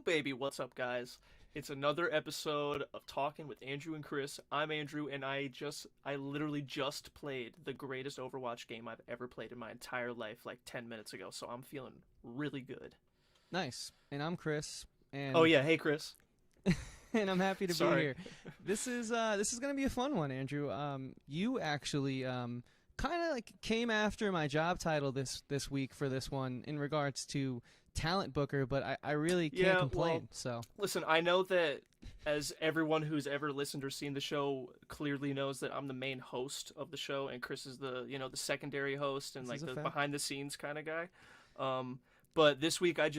baby. What's up, guys? It's another episode of Talking with Andrew and Chris. I'm Andrew, and I literally just played the greatest Overwatch game I've ever played in my entire life, like 10 minutes ago. So I'm feeling really good. Nice. And I'm Chris. And Oh yeah, hey Chris. and I'm happy to be Sorry. here. This is gonna be a fun one, Andrew. You actually kind of like came after my job title this week for this one in regards to talent booker, but I really can't complain. Well, So listen, I know that as everyone who's ever listened or seen the show clearly knows that I'm the main host of the show, and Chris is the secondary host and This like is a the fact. behind the scenes kind of guy. But this week I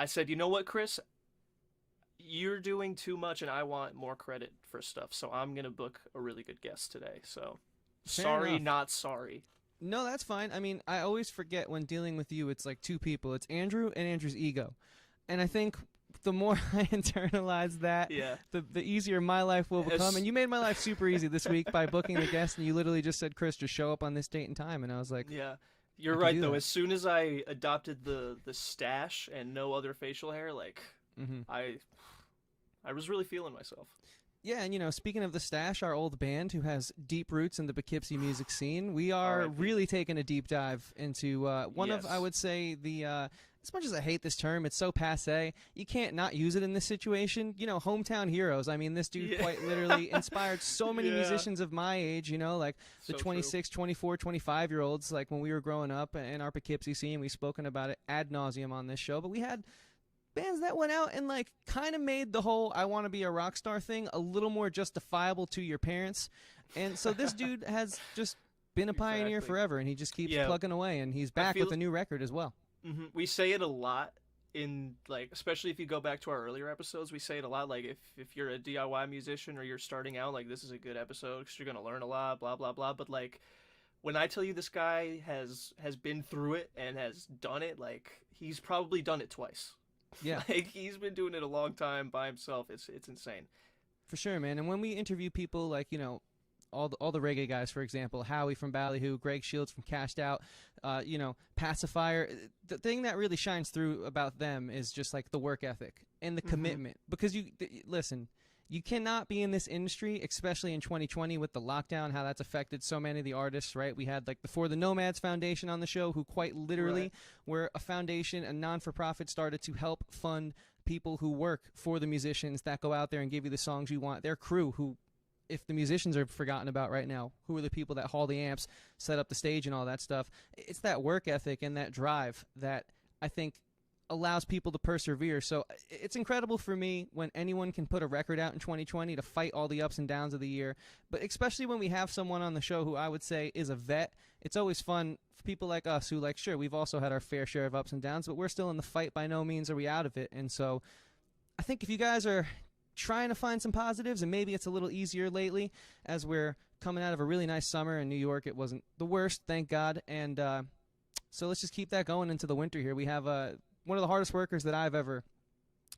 said, you know what, Chris, you're doing too much, and I want more credit for stuff. So I'm gonna book a really good guest today. So Fair sorry, enough. not sorry. No, that's fine. I mean, I always forget when dealing with you, it's like two people. It's Andrew and Andrew's ego. And I think the more I internalize that, Yeah. the easier my life will become. As- And you made my life super easy this week by booking the guest, and you literally just said, Chris, just show up on this date and time. And I was like, Yeah. I You're can right do though. that. As soon as I adopted the stash and no other facial hair, like mm-hmm. I was really feeling myself. Yeah, and speaking of the Stash, our old band who has deep roots in the Poughkeepsie music scene, we are R.I.P. really taking a deep dive into one of, Yes. I would say, as much as I hate this term, it's so passe, you can't not use it in this situation. Hometown heroes. I mean, this dude Yeah. quite literally inspired so many Yeah. musicians of my age, like the So 26, 24, 25-year-olds, like when we were growing up in our Poughkeepsie scene. We've spoken about it ad nauseum on this show, but we had bands that went out and like kind of made the whole I want to be a rock star thing a little more justifiable to your parents. And so this dude has just been a pioneer Exactly. forever, and he just keeps Yeah. plugging away, and he's back feel- with a new record as well. We say it a lot in like, especially if you go back to our earlier episodes, we say it a lot. Like if you're a DIY musician or you're starting out, like this is a good episode because you're gonna learn a lot. Blah blah blah. But like when I tell you this guy has been through it and has done it, like he's probably done it twice. Yeah. Like he's been doing it a long time by himself. It's insane. For sure, man. And when we interview people like, all the reggae guys, for example, Howie from Ballyhoo, Greg Shields from Cashed Out, Pacifier, the thing that really shines through about them is just like the work ethic and the commitment. Because listen, you cannot be in this industry, especially in 2020 with the lockdown, how that's affected so many of the artists, right? We had like the For the Nomads Foundation on the show, who quite literally Right. were a foundation, a non-for-profit started to help fund people who work for the musicians that go out there and give you the songs you want. Their crew, who, if the musicians are forgotten about right now, who are the people that haul the amps, set up the stage and all that stuff? It's that work ethic and that drive that I think allows people to persevere. So it's incredible for me when anyone can put a record out in 2020 to fight all the ups and downs of the year. But especially when we have someone on the show who I would say is a vet, it's always fun for people like us who, like, sure, we've also had our fair share of ups and downs, but we're still in the fight. By no means are we out of it. And so I think if you guys are trying to find some positives, and maybe it's a little easier lately as we're coming out of a really nice summer in New York. It wasn't the worst, thank God. And so let's just keep that going into the winter here. We have one of the hardest workers that I've ever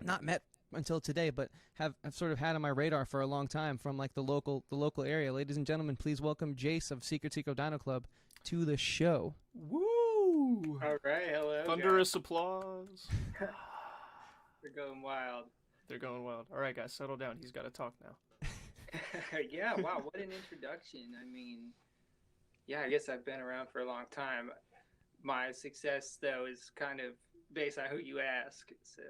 not met until today, but have sort of had on my radar for a long time from like the local area. Ladies and gentlemen, please welcome Jayce of Secret Dino Club to the show. Woo! All right, hello. Thunderous applause. Guys. We're going wild. They're going wild. All right, guys, settle down. He's got to talk now. Yeah, wow, what an introduction. I mean, yeah, I guess I've been around for a long time. My success, though, is kind of based on who you ask. So.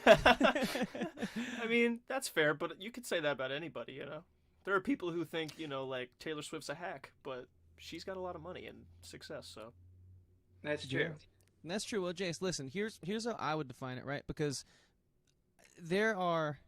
I mean, that's fair, but you could say that about anybody, you know? There are people who think, like Taylor Swift's a hack, but she's got a lot of money and success, so. That's true. Yeah. And that's true. Well, Jace, listen, here's how I would define it, right? Because there are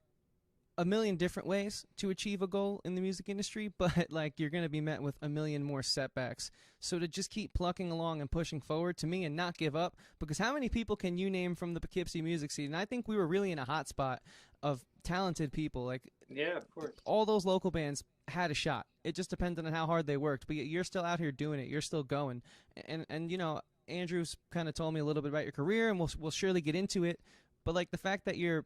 a million different ways to achieve a goal in the music industry, but like you're going to be met with a million more setbacks. So to just keep plucking along and pushing forward to me and not give up, because how many people can you name from the Poughkeepsie music scene? And I think we were really in a hot spot of talented people. Like, Yeah, of course. all those local bands had a shot. It just depended on how hard they worked. But you're still out here doing it. You're still going. And Andrew's kind of told me a little bit about your career, and we'll surely get into it. But like the fact that you're,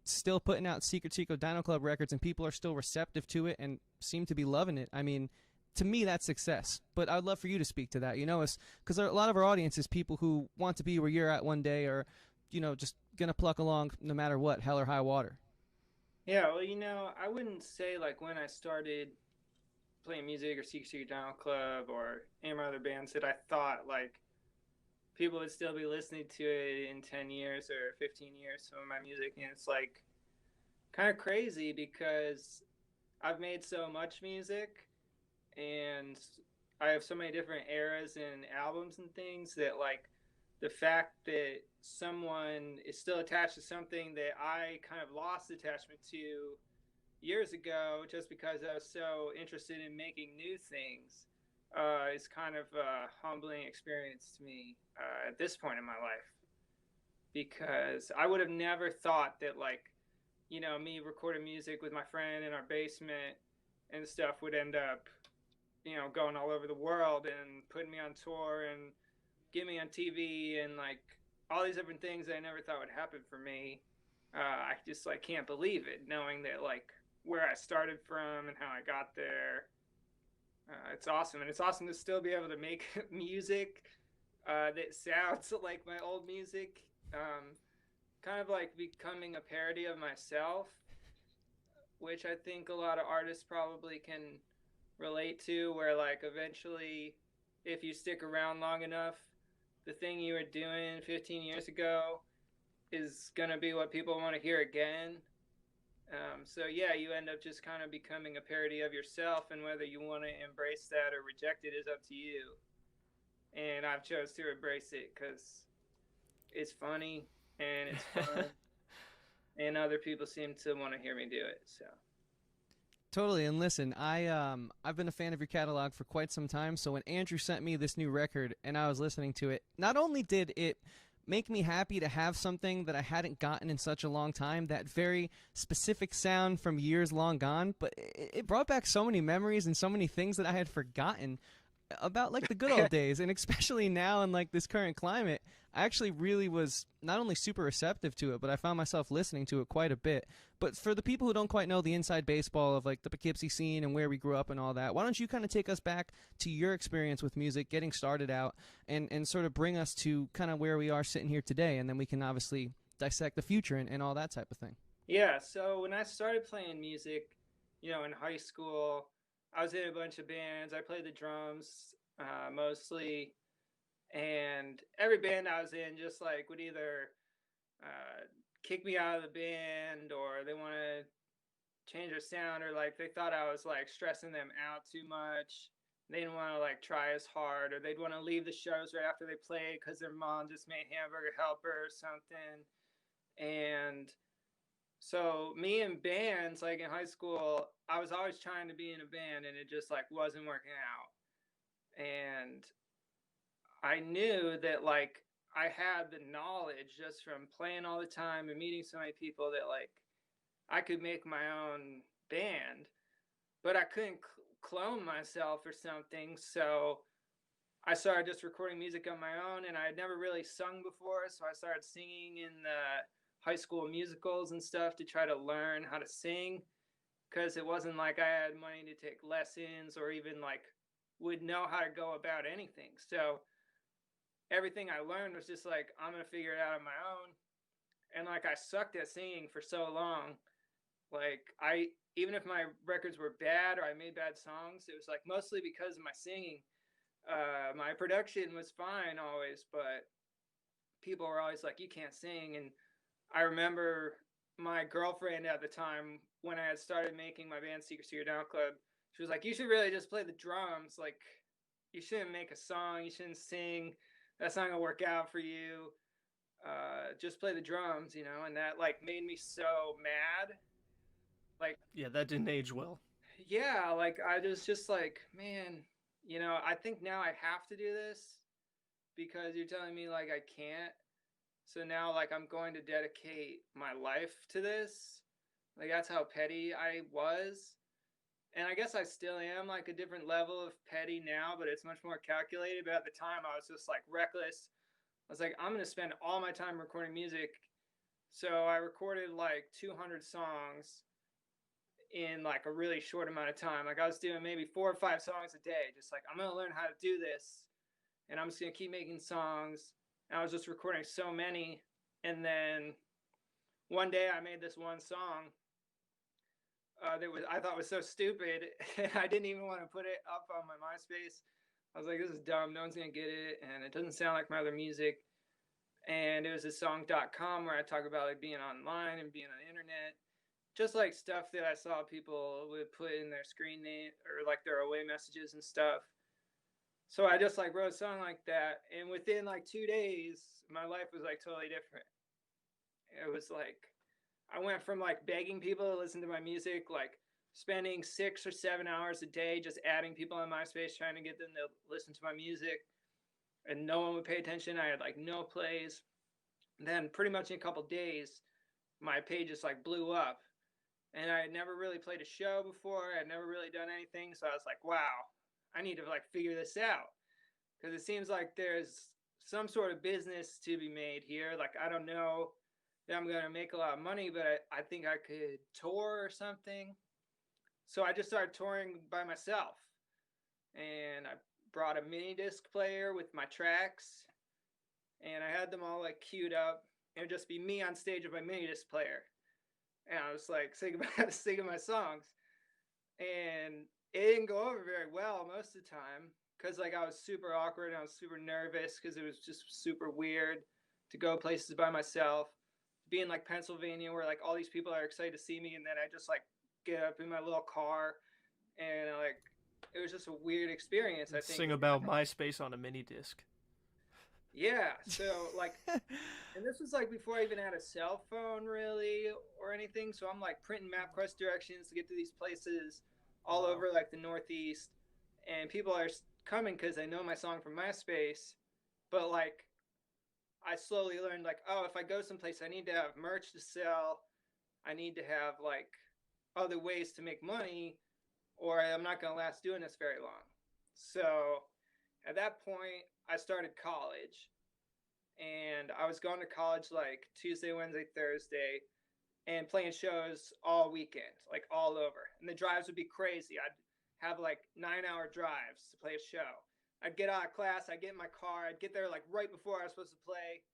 still putting out Secret Dino Club records and people are still receptive to it and seem to be loving it. I mean, to me, that's success. But I'd love for you to speak to that, because a lot of our audience is people who want to be where you're at one day, or just gonna pluck along no matter what, hell or high water? Yeah, well, I wouldn't say like when I started playing music or Secret Dino Club or any of my other bands that I thought like people would still be listening to it in 10 years or 15 years, some of my music. And it's like kind of crazy because I've made so much music and I have so many different eras and albums and things that like the fact that someone is still attached to something that I kind of lost attachment to years ago just because I was so interested in making new things is kind of a humbling experience to me at this point in my life, because I would have never thought that like me recording music with my friend in our basement and stuff would end up going all over the world and putting me on tour and get me on TV and like all these different things that I never thought would happen for me. I just like can't believe it, knowing that like where I started from and how I got there. It's awesome, and it's awesome to still be able to make music that sounds like my old music. Kind of like becoming a parody of myself, which I think a lot of artists probably can relate to, where like eventually if you stick around long enough, the thing you were doing 15 years ago is going to be what people want to hear again. So yeah, you end up just kind of becoming a parody of yourself, and whether you want to embrace that or reject it is up to you. And I've chose to embrace it because it's funny and it's fun, and other people seem to want to hear me do it. So Totally. And listen, I've been a fan of your catalog for quite some time. So when Andrew sent me this new record and I was listening to it, not only did it make me happy to have something that I hadn't gotten in such a long time, that very specific sound from years long gone, but it brought back so many memories and so many things that I had forgotten about, like the good old days. And especially now in like this current climate, I actually really was not only super receptive to it, but I found myself listening to it quite a bit. But for the people who don't quite know the inside baseball of like the Poughkeepsie scene and where we grew up and all that, why don't you kind of take us back to your experience with music, getting started out, and sort of bring us to kind of where we are sitting here today, and then we can obviously dissect the future and all that type of thing. yeah, so when I started playing music, in high school, I was in a bunch of bands. I played the drums mostly, and every band I was in just like would either kick me out of the band, or they want to change their sound, or like they thought I was like stressing them out too much. They didn't want to like try as hard, or they'd want to leave the shows right after they played because their mom just made hamburger helper or something. And so me and bands, like in high school, I was always trying to be in a band and it just like wasn't working out. And I knew that like I had the knowledge just from playing all the time and meeting so many people that like I could make my own band, but I couldn't clone myself or something. So I started just recording music on my own, and I had never really sung before. So I started singing in the high school musicals and stuff to try to learn how to sing, because it wasn't like I had money to take lessons or even like would know how to go about anything. So everything I learned was just like, I'm going to figure it out on my own. And like I sucked at singing for so long. Like even if my records were bad or I made bad songs, it was like mostly because of my singing. My production was fine always, but people were always like, you can't sing. And I remember my girlfriend at the time, when I had started making my band Secret Dino Club, she was like, you should really just play the drums. Like, you shouldn't make a song. You shouldn't sing. That's not gonna work out for you. Just play the drums, and that like made me so mad. Like, Yeah, that didn't age well. yeah, like I was just like, man, I think now I have to do this because you're telling me like I can't. So now like I'm going to dedicate my life to this. Like that's how petty I was. And I guess I still am, like a different level of petty now, but it's much more calculated. But at the time I was just like reckless. I was like, I'm going to spend all my time recording music. So I recorded like 200 songs in like a really short amount of time. Like I was doing maybe 4 or 5 songs a day. Just like, I'm going to learn how to do this. And I'm just going to keep making songs. And I was just recording so many And then one day I made this one song I thought was so stupid, and I didn't even want to put it up on my MySpace. I was like, this is dumb. No one's gonna get it, and it doesn't sound like my other music. And it was a song.com where I talk about like being online and being on the internet, just like stuff that I saw people would put in their screen name or like their away messages and stuff. So I just like wrote a song like that, and within like 2 days, my life was like totally different. It was like I went from like begging people to listen to my music, like spending 6 or 7 hours a day just adding people on MySpace trying to get them to listen to my music, and no one would pay attention. I had like no plays. And then pretty much in a couple days, my page just like blew up, and I had never really played a show before. I'd never really done anything, so I was like, wow, I need to like figure this out, because it seems like there's some sort of business to be made here. Like, I don't know that I'm going to make a lot of money, but I think I could tour or something. So I just started touring by myself, and I brought a mini disc player with my tracks, and I had them all like queued up. It would just be me on stage with my mini disc player, and I was like singing my songs, and it didn't go over very well most of the time, because like I was super awkward and I was super nervous because it was just super weird to go places by myself, be in like Pennsylvania where like all these people are excited to see me, and then I just like get up in my little car, and like it was just a weird experience. I think Sing about MySpace on a mini disc. Yeah, so like, and this was like before I even had a cell phone really or anything. So I'm like printing MapQuest directions to get to these places all over like the Northeast, and people are coming because they know my song from MySpace. But like, I slowly learned like, oh, if I go someplace, I need to have merch to sell. I need to have like other ways to make money, or I'm not going to last doing this very long. So at that point, I started college, and I was going to college like Tuesday, Wednesday, Thursday, and playing shows all weekend, like all over. And the drives would be crazy. I'd have like 9-hour drives to play a show. I'd get out of class, I'd get in my car, I'd get there like right before I was supposed to play,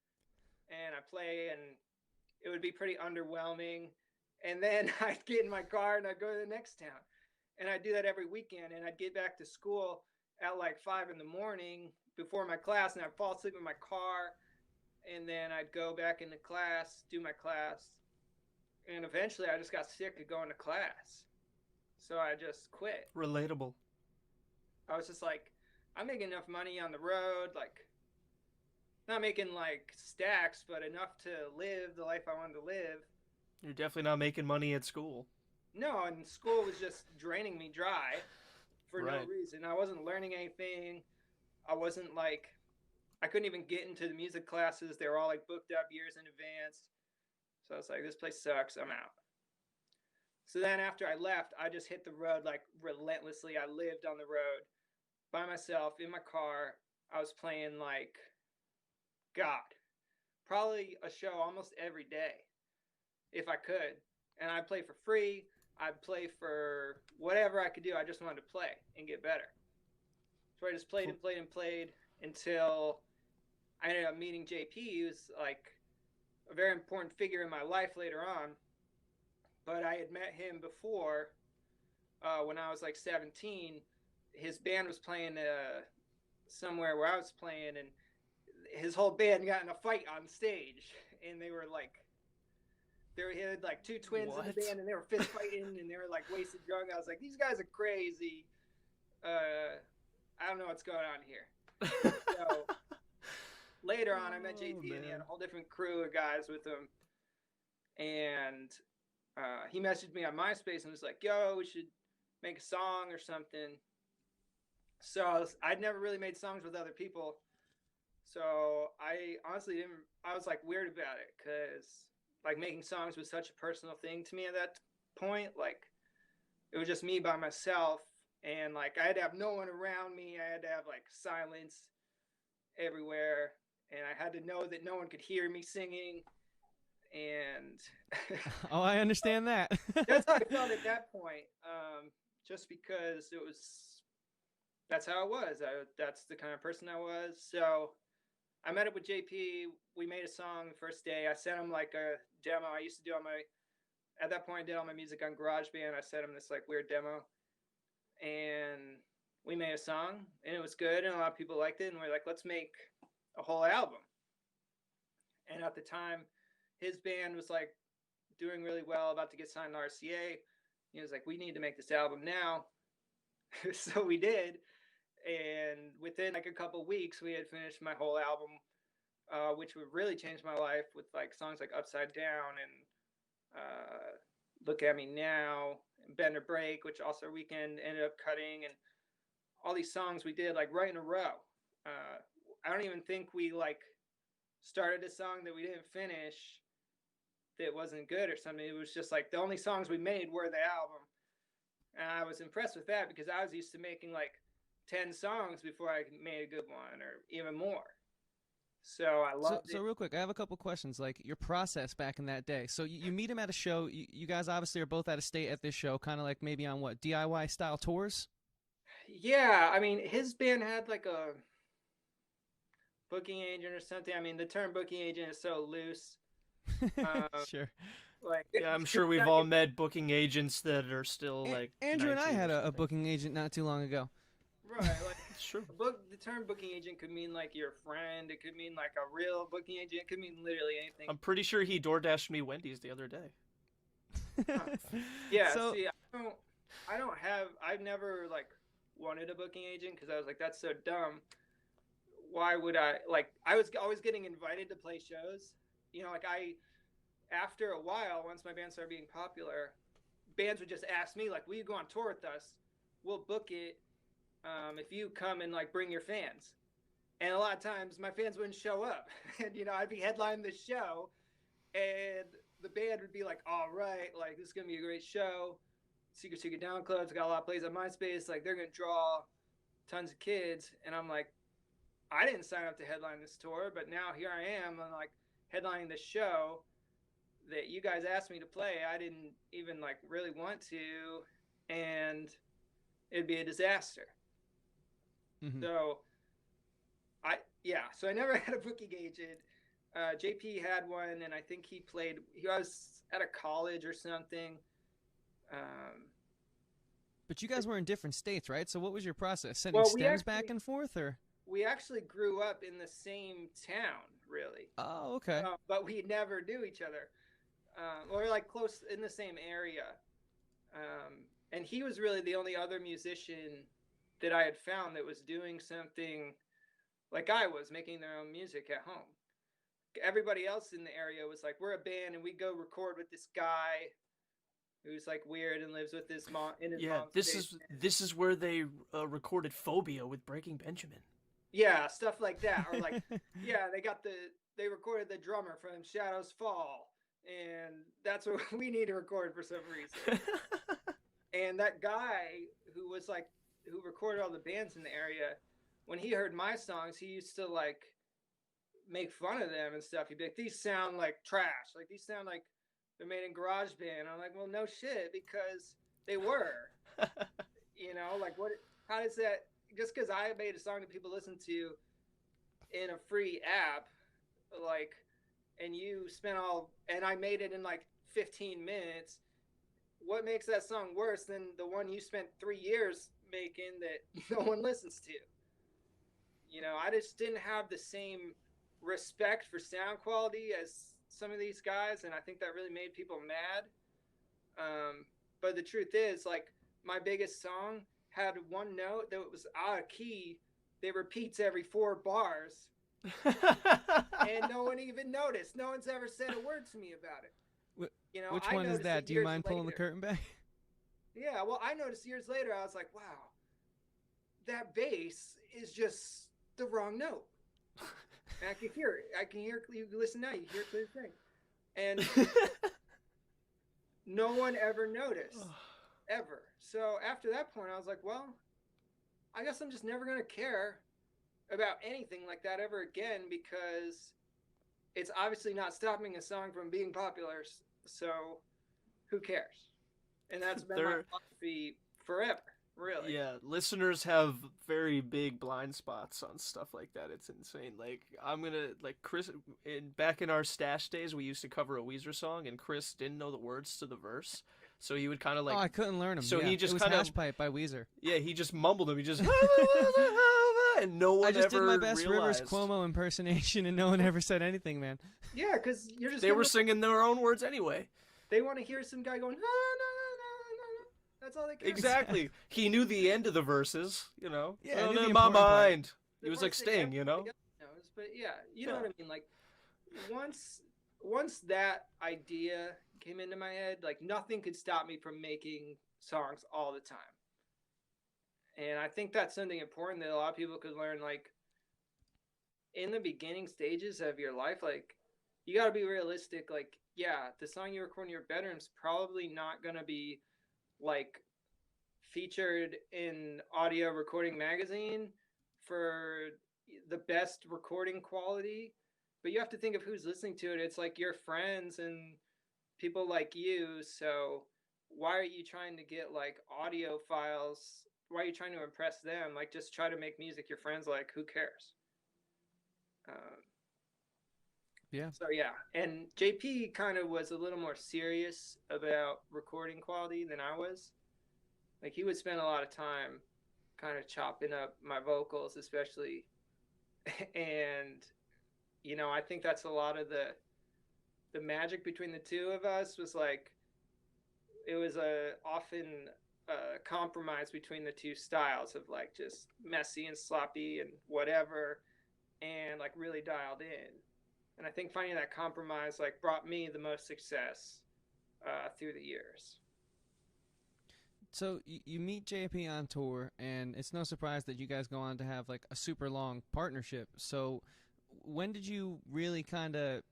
and I'd play, and it would be pretty underwhelming. And then I'd get in my car and I'd go to the next town. And I'd do that every weekend, and I'd get back to school at like 5 in the morning before my class, and I'd fall asleep in my car, and then I'd go back into class, do my class, and eventually I just got sick of going to class, so I just quit. Relatable. I was just like, I'm making enough money on the road, like not making like stacks, but enough to live the life I wanted to live. You're definitely not making money at school. No, and school was just draining me dry for Right. no reason. I wasn't learning anything. I wasn't like, I couldn't even get into the music classes. They were all like booked up years in advance. So I was like, this place sucks. I'm out. So then after I left, I just hit the road like relentlessly. I lived on the road by myself in my car. I was playing like, God, probably a show almost every day if I could. And I'd play for free. I'd play for whatever I could do. I just wanted to play and get better. So I just played and played and played until I ended up meeting JP, who's like a very important figure in my life later on. But I had met him before when I was like 17. His band was playing somewhere where I was playing, and his whole band got in a fight on stage, and they were like, he had like two twins in the band, and they were fist fighting, and they were like wasted drunk. I was like, these guys are crazy. I don't know what's going on here. So later on, I met JP, and he had a whole different crew of guys with him. And he messaged me on MySpace and was like, yo, we should make a song or something. So I'd never really made songs with other people. So I honestly didn't, I was like weird about it, because like making songs was such a personal thing to me at that point. Like it was just me by myself, and like I had to have no one around me. I had to have like silence everywhere, and I had to know that no one could hear me singing. And oh, I understand that. That's how I felt at that point. Just because that's how I was. That's the kind of person I was. So I met up with JP. we made a song the first day. I sent him like a demo. I used to do at that point, I did all my music on GarageBand. I sent him this like weird demo, and we made a song, and it was good, and a lot of people liked it, and we're like, let's make a whole album. And at the time, his band was like doing really well, about to get signed to RCA. He was like, we need to make this album now. So we did, and within like a couple weeks, we had finished my whole album, which would really change my life, with like songs like Upside Down and Look at Me Now, Bend or Break, which Allstar Weekend ended up cutting, and all these songs we did like right in a row. I don't even think we like started a song that we didn't finish that wasn't good or something. It was just like the only songs we made were the album. And I was impressed with that, because I was used to making like 10 songs before I made a good one, or even more. So I loved it. So real quick, I have a couple questions, like your process back in that day. So you meet him at a show. You guys obviously are both out of state at this show, kind of like maybe on what, DIY style tours? Yeah, I mean, his band had like a booking agent or something. I mean, the term booking agent is so loose. Sure. Like, Yeah, I'm sure we've all met booking agents that are still like. Andrew and I 19 had or a something. booking agent not too long ago. Right, like Sure. the term booking agent could mean like your friend. It could mean like a real booking agent. It could mean literally anything. I'm pretty sure he DoorDashed me Wendy's the other day. Yeah. So- See, I've never like wanted a booking agent, because I was like, that's so dumb. Why would I? Like, I was always getting invited to play shows. You know, like after a while, once my band started being popular, bands would just ask me like, will you go on tour with us? We'll book it. If you come and like bring your fans. And a lot of times my fans wouldn't show up, and you know, I'd be headlining the show, and the band would be like, all right, like this is gonna be a great show. Secret Dino Club's got a lot of plays on MySpace, like they're gonna draw tons of kids. And I'm like, I didn't sign up to headline this tour, but now here I am, I'm like headlining the show that you guys asked me to play. I didn't even like really want to, and it'd be a disaster. Mm-hmm. So I never had a booking agent. JP had one, and I think he was at a college or something. But you guys were in different states, right? So what was your process? Sending stems back and forth, or? We actually grew up in the same town, really. Oh, okay. But we never knew each other. Or like close in the same area. And he was really the only other musician that I had found that was doing something like I was, making their own music at home. Everybody else in the area was like, we're a band, and we go record with this guy who's like weird and lives with his mom in his mom's basement. This is where they recorded Phobia with Breaking Benjamin. Yeah, stuff like that. Or like, yeah, they recorded the drummer from Shadows Fall, and that's what we need to record for some reason. And that guy who recorded all the bands in the area, when he heard my songs, he used to like make fun of them and stuff. He'd be like, these sound like trash. Like, these sound like they're made in GarageBand. I'm like, well, no shit, because they were. You know, like, how does that, just because I made a song that people listen to in a free app, like, and you spent and I made it in like 15 minutes, what makes that song worse than the one you spent 3 years making that no one listens to? You know, I just didn't have the same respect for sound quality as some of these guys, and I think that really made people mad. But the truth is, like, my biggest song had one note that was out of key that repeats every 4 bars, and no one even noticed. No one's ever said a word to me about it. You know, which one is that? Do you mind pulling the curtain back? Yeah, well, I noticed years later. I was like, wow, that bass is just the wrong note. And I can hear it. I can hear, you listen now, you hear it clear thing. And no one ever noticed, ever. So after that point, I was like, well, I guess I'm just never going to care about anything like that ever again, because it's obviously not stopping a song from being popular. So who cares? And that's been my philosophy forever. Really? Yeah, listeners have very big blind spots on stuff like that. It's insane. Like I'm gonna like Chris back in our stash days, we used to cover a Weezer song, and Chris didn't know the words to the verse, so he would kind of Oh, like, I couldn't learn them. so Yeah, he it just was kind of, Hash Pipe by Weezer. yeah, he just mumbled them. He just and no one I just ever did my best realized. Rivers Cuomo impersonation, and no one ever said anything, man. Yeah, because you're just They were singing their own words anyway. They want to hear some guy going, no, no, no, no, no. That's all they care. Exactly. He knew the end of the verses, you know. Yeah, I Oh, knew the in my important part. mind. He was like Sting, you know. But yeah, you know what I mean. Like once that idea came into my head, like nothing could stop me from making songs all the time. And I think that's something important that a lot of people could learn. Like in the beginning stages of your life, like you got to be realistic. Like, yeah, the song you record in your bedroom's probably not gonna be like featured in Audio Recording Magazine for the best recording quality, but you have to think of who's listening to it. It's like your friends and people like you. So why are you trying to get like audio files? Why are you trying to impress them? Like, just try to make music your friends like. Who cares? Yeah. So yeah, and JP kind of was a little more serious about recording quality than I was. Like he would spend a lot of time kind of chopping up my vocals, especially. And you know, I think that's a lot of the magic between the two of us was like it was often a compromise between the two styles of like just messy and sloppy and whatever, and like really dialed in. And I think finding that compromise like brought me the most success through the years. So you meet JP on tour, and it's no surprise that you guys go on to have like a super long partnership. So when did you really kind of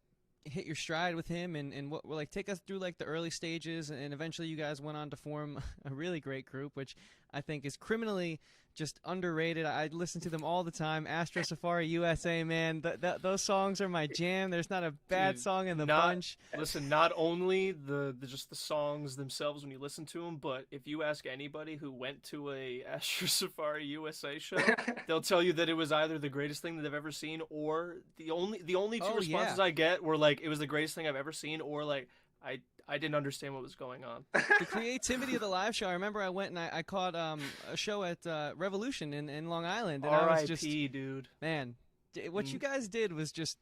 hit your stride with him, and what like take us through like the early stages, and eventually you guys went on to form a really great group, which I think is criminally just underrated. I listen to them all the time. Astro Safari USA, man, those songs are my jam. There's not a bad song in the bunch. Listen, not only the just the songs themselves when you listen to them, but if you ask anybody who went to a Astro Safari USA show, they'll tell you that it was either the greatest thing that they've ever seen, or the only two responses I get were like, it was the greatest thing I've ever seen, or like I didn't understand what was going on. The creativity of the live show. I remember I went and I caught a show at Revolution in Long Island. And I was just, dude. Man, what you guys did was just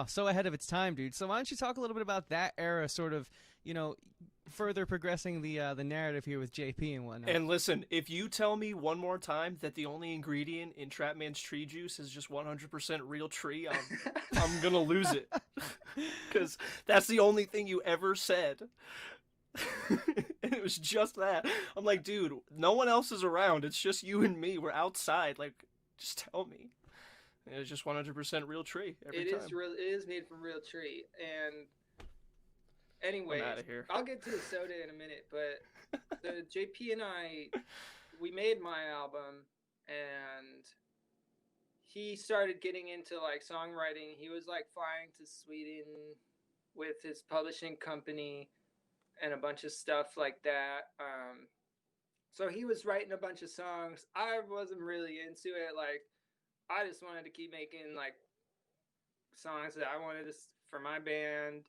so ahead of its time, dude. So why don't you talk a little bit about that era, sort of, you know, further progressing the narrative here with JP and whatnot. And listen, if you tell me one more time that the only ingredient in Trapman's tree juice is just 100% real tree, I'm gonna lose it, because that's the only thing you ever said. And it was just that. I'm like, dude, no one else is around. It's just you and me. We're outside. Like, just tell me. And it's just 100% real tree every time. It is made from real tree. And anyway, I'll get to the soda in a minute, but the JP and I, we made my album, and he started getting into like songwriting. He was like flying to Sweden with his publishing company and a bunch of stuff like that. So he was writing a bunch of songs. I wasn't really into it. Like, I just wanted to keep making like songs that I wanted for my band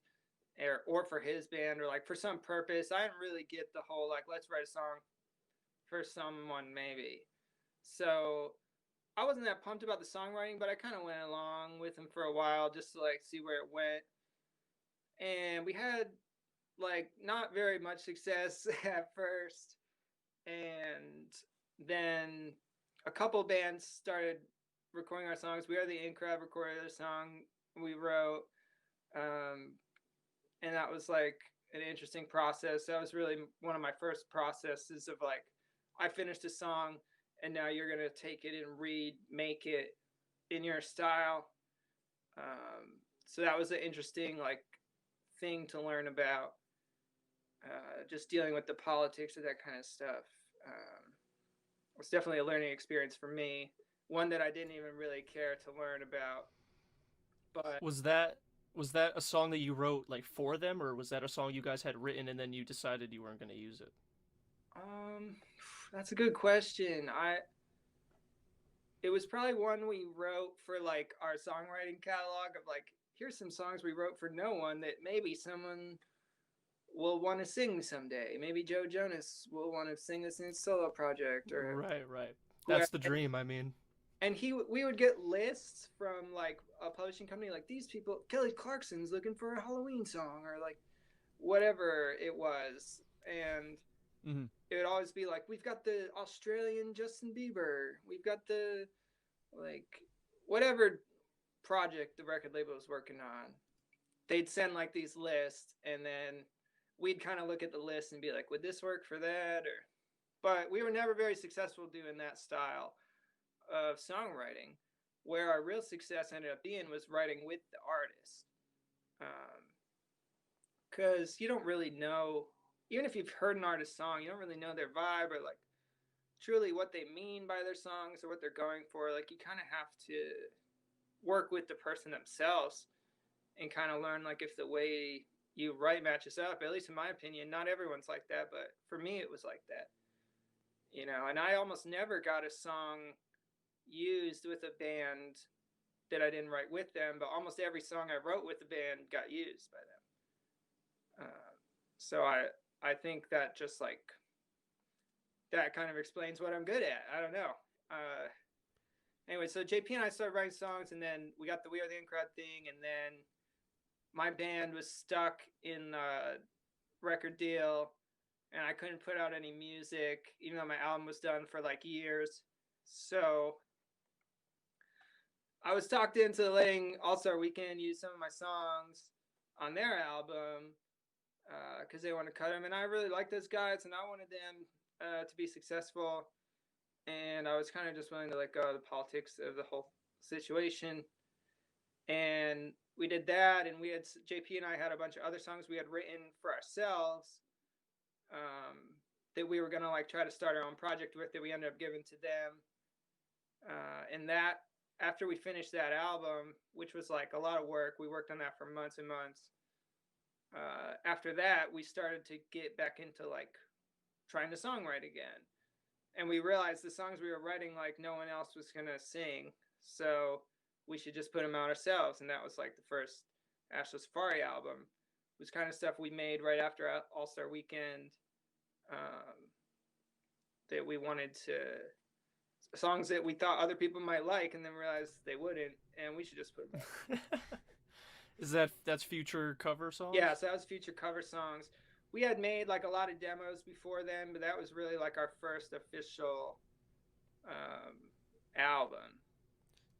or for his band, or like for some purpose. I didn't really get the whole like, let's write a song for someone maybe. So I wasn't that pumped about the songwriting, but I kind of went along with him for a while just to like see where it went. And we had like not very much success at first. And then a couple bands started recording our songs. We Are the In Crowd recorded a song we wrote. And that was like an interesting process. That was really one of my first processes of like, I finished a song and now you're going to take it and remake it in your style. So that was an interesting like thing to learn about, just dealing with the politics of that kind of stuff. It was definitely a learning experience for me, one that I didn't even really care to learn about. But was that a song that you wrote like for them, or was that a song you guys had written and then you decided you weren't going to use it? That's a good question. It was probably one we wrote for like our songwriting catalog of like, here's some songs we wrote for no one that maybe someone will want to sing someday. Maybe Joe Jonas will want to sing this in his solo project, or Right. whoever. That's the dream. I mean, And we would get lists from like a publishing company, like these people, Kelly Clarkson's looking for a Halloween song, or like whatever it was, and it would always be like, we've got the Australian Justin Bieber, we've got the like whatever project the record label was working on. They'd send like these lists, and then we'd kind of look at the list and be like, would this work for that? Or, but we were never very successful doing that style of songwriting. Where our real success ended up being was writing with the artist, because you don't really know, even if you've heard an artist's song, you don't really know their vibe or like truly what they mean by their songs or what they're going for. Like, you kind of have to work with the person themselves and kind of learn like if the way you write matches up. At least in my opinion, not everyone's like that, but for me it was like that, you know. And I almost never got a song used with a band that I didn't write with them, but almost every song I wrote with the band got used by them. So I think that just like that kind of explains what I'm good at. I don't know. Anyway, so JP and I started writing songs, and then we got the We Are the In Crowd thing, and then my band was stuck in a record deal, and I couldn't put out any music, even though my album was done for like years. So I was talked into letting Allstar Weekend use some of my songs on their album because they want to cut them, and I really like those guys, and I wanted them to be successful, and I was kind of just willing to let go of the politics of the whole situation. And we did that, and we had, JP and I had a bunch of other songs we had written for ourselves that we were gonna like try to start our own project with, that we ended up giving to them. And that, after we finished that album, which was like a lot of work, we worked on that for months and months. After that, we started to get back into like trying to songwrite again. And we realized the songs we were writing, like no one else was gonna sing, so we should just put them out ourselves. And that was like the first Astro Safari album. It was kind of stuff we made right after All-Star Weekend, that we wanted to, songs that we thought other people might like, and then realized they wouldn't, and we should just put them out. that's future cover songs? Yeah, so that was future cover songs. We had made like a lot of demos before then, but that was really like our first official album.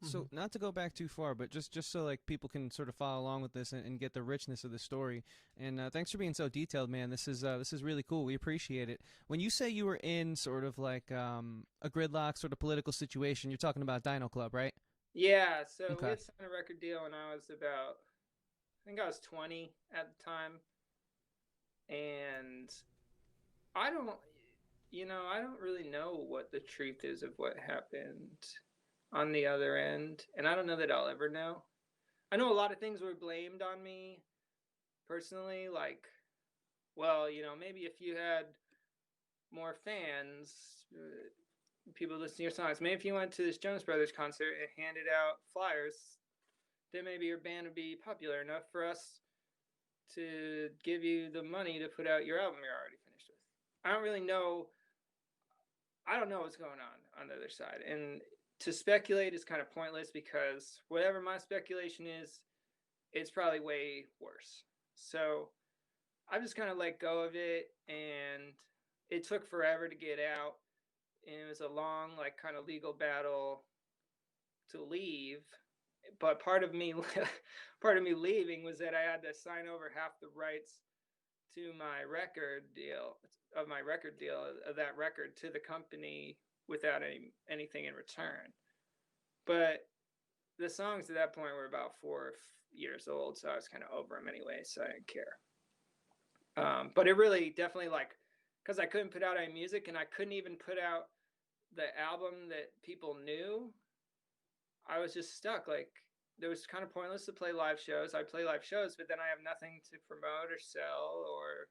So not to go back too far, but just so like people can sort of follow along with this and get the richness of the story. And thanks for being so detailed, man. This is really cool. We appreciate it. When you say you were in sort of like a gridlock sort of political situation, you're talking about Dino Club, right? Yeah. So Okay. we had signed a record deal when I was about, I think I was 20 at the time, and I don't really know what the truth is of what happened on the other end, and I don't know that I'll ever know. I know a lot of things were blamed on me personally, like, well, you know, maybe if you had more fans, people listening to your songs, maybe if you went to this Jonas Brothers concert and handed out flyers, then maybe your band would be popular enough for us to give you the money to put out your album you're already finished with. I don't really know. I don't know what's going on the other side, and to speculate is kind of pointless, because whatever my speculation is, it's probably way worse. So I've just kind of let go of it, and it took forever to get out, and it was a long, like, kind of legal battle to leave. But part of me leaving was that I had to sign over half the rights to my record deal of that record to the company without anything in return. But the songs at that point were about 4 years old, so I was kind of over them anyway, so I didn't care. But it really definitely, like, because I couldn't put out any music, and I couldn't even put out the album that people knew, I was just stuck. Like, it was kind of pointless to play live shows. I play live shows, but then I have nothing to promote or sell or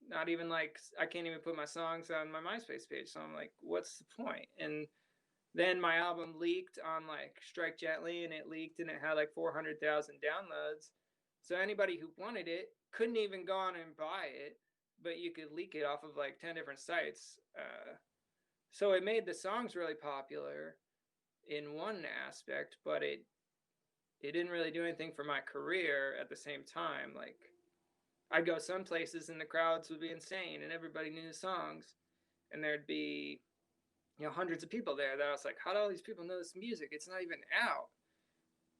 Not even like, I can't even put my songs on my MySpace page. So I'm like, what's the point? And then my album leaked on like Strike Gently, and it leaked and it had like 400,000 downloads. So anybody who wanted it couldn't even go on and buy it, but you could leak it off of like 10 different sites. So it made the songs really popular in one aspect, but it didn't really do anything for my career at the same time. Like, I'd go some places and the crowds would be insane and everybody knew the songs, and there'd be, you know, hundreds of people there that I was like, how do all these people know this music? It's not even out.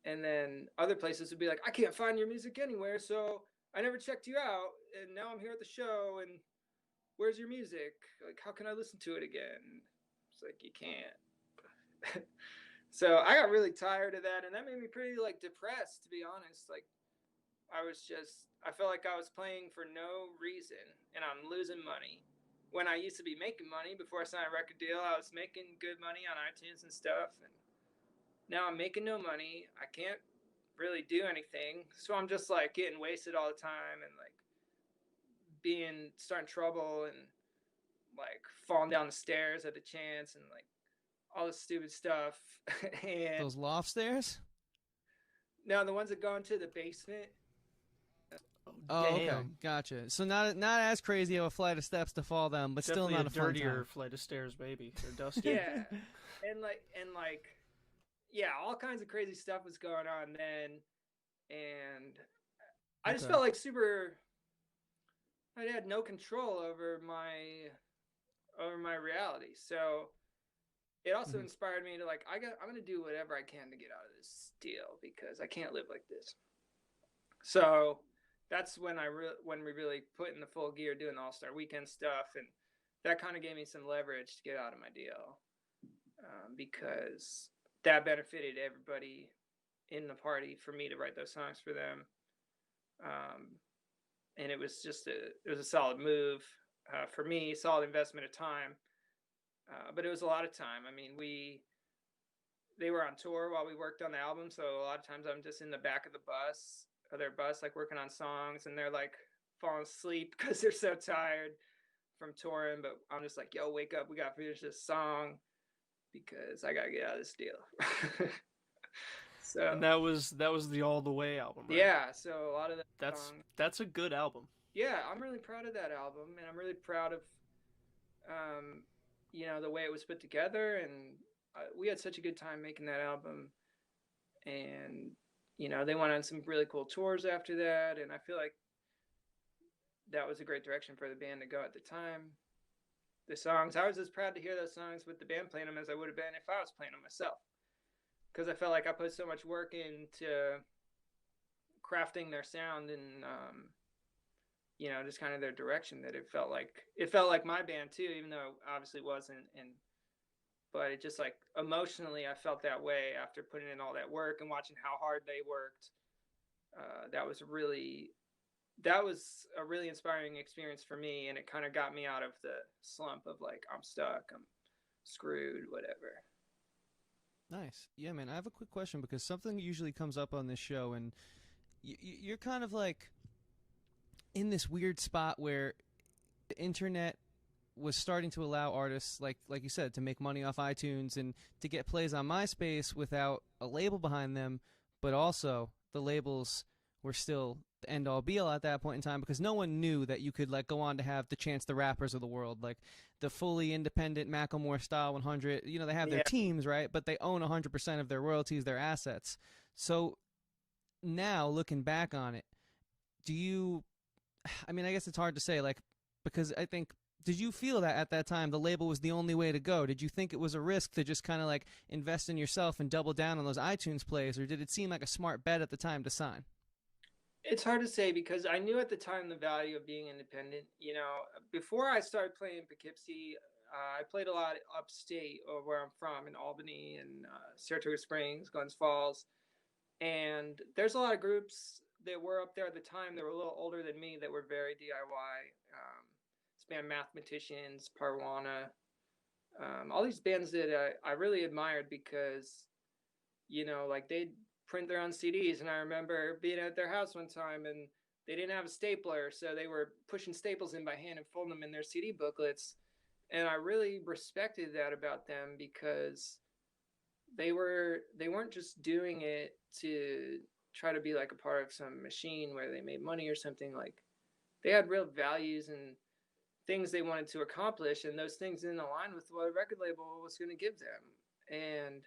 And then other places would be like, I can't find your music anywhere, so I never checked you out, and now I'm here at the show, and where's your music? Like, how can I listen to it again? It's like, you can't. So I got really tired of that, and that made me pretty like depressed, to be honest. Like, I felt like I was playing for no reason, and I'm losing money. When I used to be making money before I signed a record deal, I was making good money on iTunes and stuff, and now I'm making no money. I can't really do anything, so I'm just like getting wasted all the time, and like starting trouble, and like falling down the stairs at the chance, and like all this stupid stuff. And Those loft stairs? now the ones that go into the basement. Oh, Damn. okay, gotcha. So not as crazy of a flight of steps to fall down, but Definitely still not a fun dirtier time. flight of stairs, baby. They're dusty. Yeah, and like yeah, all kinds of crazy stuff was going on then, and I just Okay. felt like I had no control over my reality. So it also Mhm. inspired me to like, I'm gonna do whatever I can to get out of this deal, because I can't live like this. So that's when when we really put in the full gear doing the Allstar Weekend stuff, and that kind of gave me some leverage to get out of my deal, because that benefited everybody in the party for me to write those songs for them. And it was a solid move for me, solid investment of time, but it was a lot of time. I mean, they were on tour while we worked on the album, so a lot of times I'm just in the back of their bus, like working on songs, and they're like falling asleep because they're so tired from touring. But I'm just like, yo, wake up, we gotta finish this song because I gotta get out of this deal. So And that was the All the Way album, right? yeah, so a lot of that song. That's a good album. Yeah, I'm really proud of that album, and I'm really proud of the way it was put together, and we had such a good time making that album. And they went on some really cool tours after that, and I feel like that was a great direction for the band to go at the time. The songs, I was as proud to hear those songs with the band playing them as I would have been if I was playing them myself, because I felt like I put so much work into crafting their sound and just kind of their direction, that it felt like my band too, even though obviously it wasn't. But it just, like, emotionally, I felt that way after putting in all that work and watching how hard they worked. That was a really inspiring experience for me, and it kind of got me out of the slump of like, I'm stuck, I'm screwed, whatever. Nice. Yeah, man. I have a quick question because something usually comes up on this show, and you're kind of like in this weird spot where the internet was starting to allow artists, like you said, to make money off iTunes and to get plays on MySpace without a label behind them, but also the labels were still the end all be all at that point in time, because no one knew that you could like go on to have the Chance the Rappers of the world, like the fully independent Macklemore Style 100. They have their teams, right? But they own 100% of their royalties, their assets. So now looking back on it, I guess it's hard to say, like, because I think, did you feel that at that time the label was the only way to go? Did you think it was a risk to just kind of like invest in yourself and double down on those iTunes plays, or did it seem like a smart bet at the time to sign? It's hard to say, because I knew at the time the value of being independent. Before I started playing in Poughkeepsie, I played a lot upstate, or where I'm from, in Albany and Saratoga Springs, Glens Falls. And there's a lot of groups that were up there at the time that were a little older than me that were very DIY. This band Mathematicians, Parwana, all these bands that I really admired, because, like, they'd print their own CDs. And I remember being at their house one time, and they didn't have a stapler, so they were pushing staples in by hand and folding them in their CD booklets. And I really respected that about them, because they weren't just doing it to try to be like a part of some machine where they made money or something. Like, they had real values and things they wanted to accomplish, and those things didn't align with what a record label was going to give them. And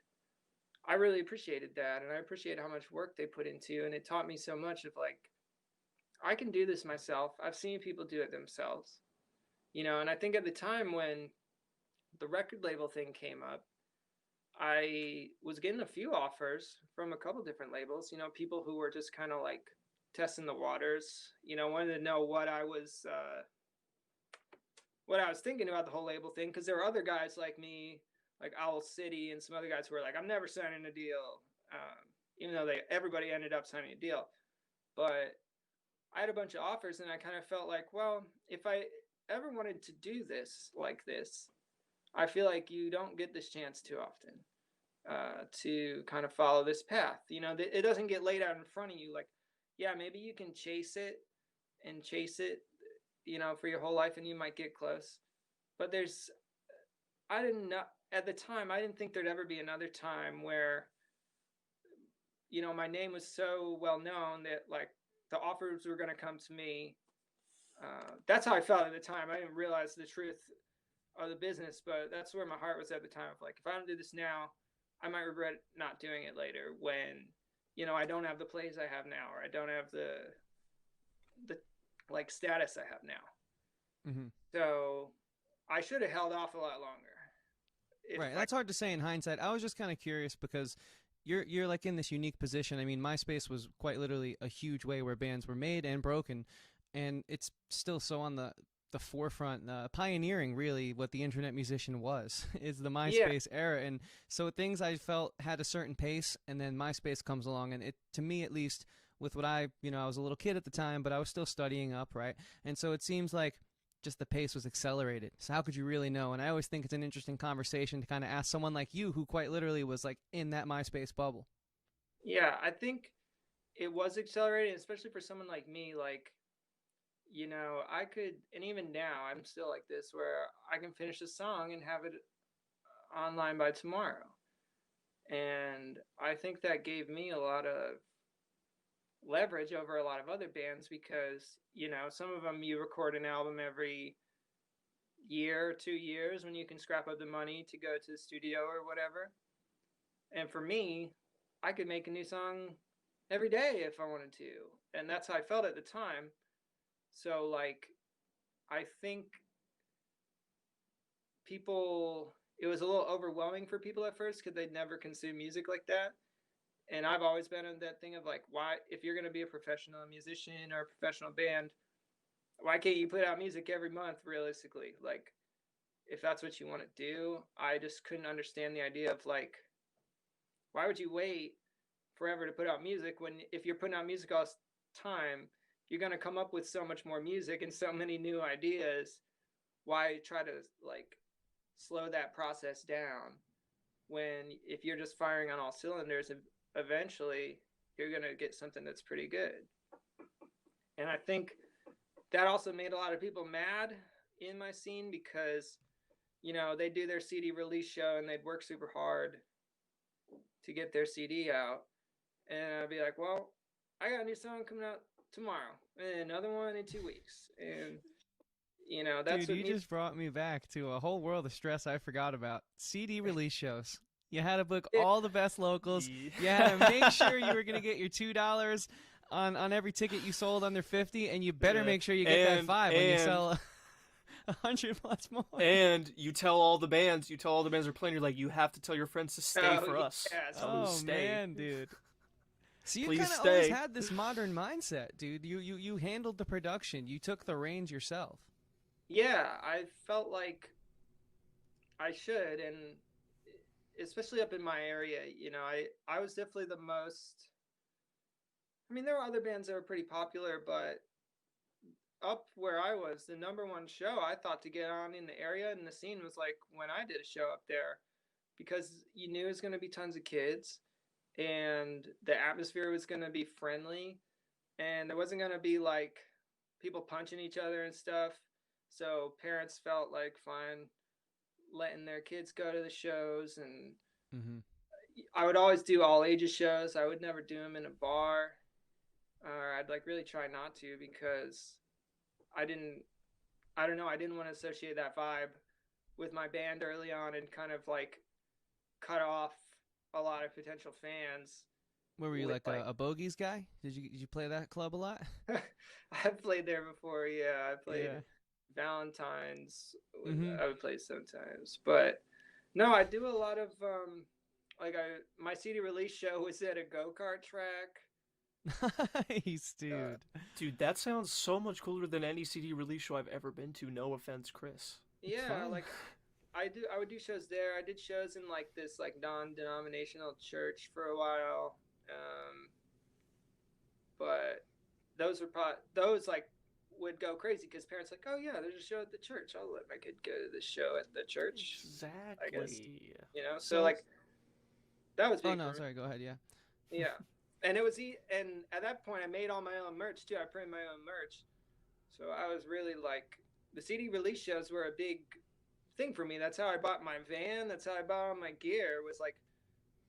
I really appreciated that, and I appreciate how much work they put into, and it taught me so much of like, I can do this myself. I've seen people do it themselves, and I think at the time when the record label thing came up, I was getting a few offers from a couple different labels, people who were just kind of like testing the waters, wanted to know what I was thinking about the whole label thing, because there were other guys like me, like Owl City, and some other guys who were like, I'm never signing a deal, even though everybody ended up signing a deal. But I had a bunch of offers, and I kind of felt like, well, if I ever wanted to do this like this, I feel like you don't get this chance too often to kind of follow this path. It doesn't get laid out in front of you. Like, yeah, maybe you can chase it, for your whole life, and you might get close. But I didn't know at the time. I didn't think there'd ever be another time where, my name was so well known that like the offers were going to come to me. That's how I felt at the time. I didn't realize the truth of the business, but that's where my heart was at the time. Of like, if I don't do this now, I might regret not doing it later, when I don't have the plays I have now, or I don't have the like status I have now. Mm-hmm. So I should have held off a lot longer. Right, that's hard to say in hindsight. I was just kind of curious because you're like in this unique position. I mean, MySpace was quite literally a huge way where bands were made and broken, and it's still so on the forefront, pioneering really what the internet musician was, is the MySpace era. And so things I felt had a certain pace, and then MySpace comes along, and it, to me at least, with what I was a little kid at the time, but I was still studying up, right? And so it seems like just the pace was accelerated. So how could you really know? And I always think it's an interesting conversation to kind of ask someone like you, who quite literally was like in that MySpace bubble. Yeah, I think it was accelerated, especially for someone like me. Like, I could, and even now I'm still like this, where I can finish a song and have it online by tomorrow. And I think that gave me a lot of leverage over a lot of other bands, because some of them, you record an album every year or 2 years when you can scrap up the money to go to the studio or whatever. And for me, I could make a new song every day if I wanted to, and that's how I felt at the time. So like, I think it was a little overwhelming for people at first, because they'd never consumed music like that. And I've always been in that thing of like, why, if you're going to be a professional musician or a professional band, why can't you put out music every month realistically? Like, if that's what you want to do, I just couldn't understand the idea of like, why would you wait forever to put out music, when if you're putting out music all this time, you're going to come up with so much more music and so many new ideas. Why try to like slow that process down, when if you're just firing on all cylinders, eventually you're going to get something that's pretty good. And I think that also made a lot of people mad in my scene, because they do their CD release show and they'd work super hard to get their CD out, and I'd be like, well, I got a new song coming out tomorrow and another one in 2 weeks, and that's Dude, you just brought me back to a whole world of stress I forgot about. CD release shows. You had to book all the best locals. You had to make sure you were going to get your $2 on every ticket you sold under 50, and you better make sure you get that 5 when you sell 100 plus more. And you tell all the bands are playing, you're like, you have to tell your friends to stay for us. Yeah, stay. Man, dude. So you Please kind of stay. always had this modern mindset, dude. You handled the production. You took the reins yourself. Yeah, I felt like I should, and especially up in my area, I was definitely the most. I mean, there were other bands that were pretty popular, but up where I was, the number one show I thought to get on in the area and the scene was like when I did a show up there, because you knew it was going to be tons of kids, and the atmosphere was going to be friendly, and there wasn't gonna be like people punching each other and stuff. So parents felt like fine letting their kids go to the shows, and Mm-hmm. I would always do all ages shows. I would never do them in a bar, or I'd like really try not to because I didn't. I don't know. I didn't want to associate that vibe with my band early on and kind of like cut off a lot of potential fans Where were you, with like like a bogeys guy? Did you play that club a lot? I've played there before. Yeah, I played Yeah. Valentine's. Mm-hmm. I would play sometimes, but no, I do a lot of like my CD release show was at a go-kart track. Nice, Uh, dude. Dude, that sounds so much cooler than any CD release show I've ever been to. No offense, Chris. It's yeah, fun. like I would do shows there. I did shows in like this like non-denominational church for a while. But those were probably those like would go crazy because parents like, oh yeah, there's a show at the church. I'll let my kid go to the show at the church. I guess Exactly. so So, like that was oh big no, for me. sorry. Go ahead. Yeah. Yeah, and it was and at that point I made all my own merch too. I printed my own merch, so I was really like the CD release shows were a big thing for me. That's how I bought my van. That's how I bought all my gear. Was like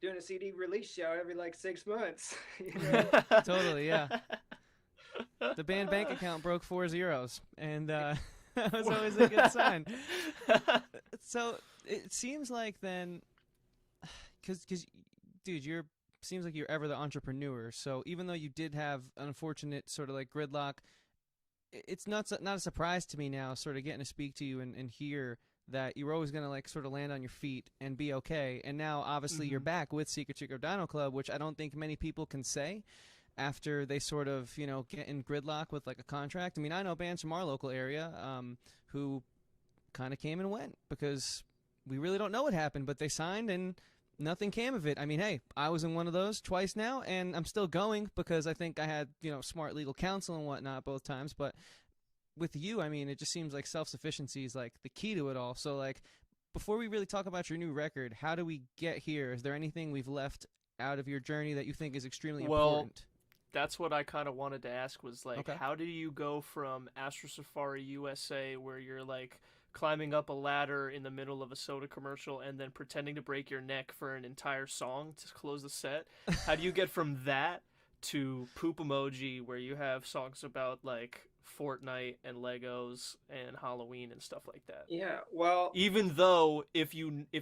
doing a CD release show every like 6 months. You know. Totally. Yeah. The band bank account broke 4 zeros, and that was always a good sign. So it seems like then, because, dude, seems like you're ever the entrepreneur. So even though you did have an unfortunate sort of like gridlock, it's not a surprise to me now, sort of getting to speak to you and hear that you were always going to like sort of land on your feet and be okay. And now obviously you're back with Secret Dino Club, which I don't think many people can say after they sort of, get in gridlock with like a contract. I mean, I know bands from our local area who kind of came and went because we really don't know what happened, but they signed and nothing came of it. I mean, hey, I was in one of those twice now, and I'm still going because I think I had, smart legal counsel and whatnot both times. But with you, I mean, it just seems like self-sufficiency is like the key to it all. So like, before we really talk about your new record, how do we get here? Is there anything we've left out of your journey that you think is extremely important? That's what I kind of wanted to ask was like, Okay. how do you go from Astro Safari USA, where you're like climbing up a ladder in the middle of a soda commercial and then pretending to break your neck for an entire song to close the set? How do you get from that to Poop Emoji, where you have songs about like Fortnite and Legos and Halloween and stuff like that? Yeah, well, Even though if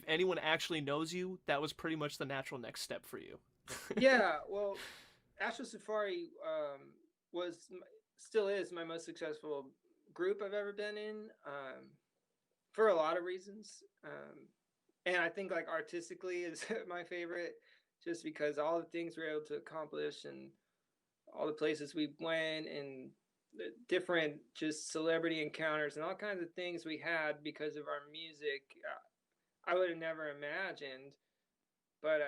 anyone actually knows you, that was pretty much the natural next step for you. yeah, well, Astro Safari was still is my most successful group I've ever been in for a lot of reasons. And I think like artistically is my favorite just because all the things we were able to accomplish and all the places we went and the different just celebrity encounters and all kinds of things we had because of our music. I would have never imagined, but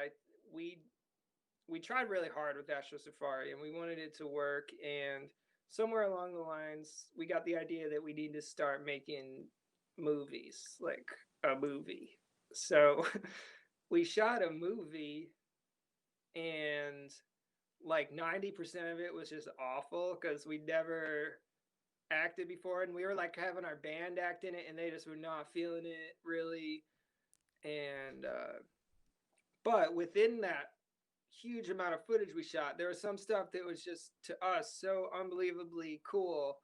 we we tried really hard with Astro Safari and we wanted it to work. And somewhere along the lines, we got the idea that we need to start making movies, like a movie. So we shot a movie, and like 90% of it was just awful because we never acted before. And we were like having our band act in it, and they just were not feeling it really. And, but within that huge amount of footage we shot, there was some stuff that was just to us so unbelievably cool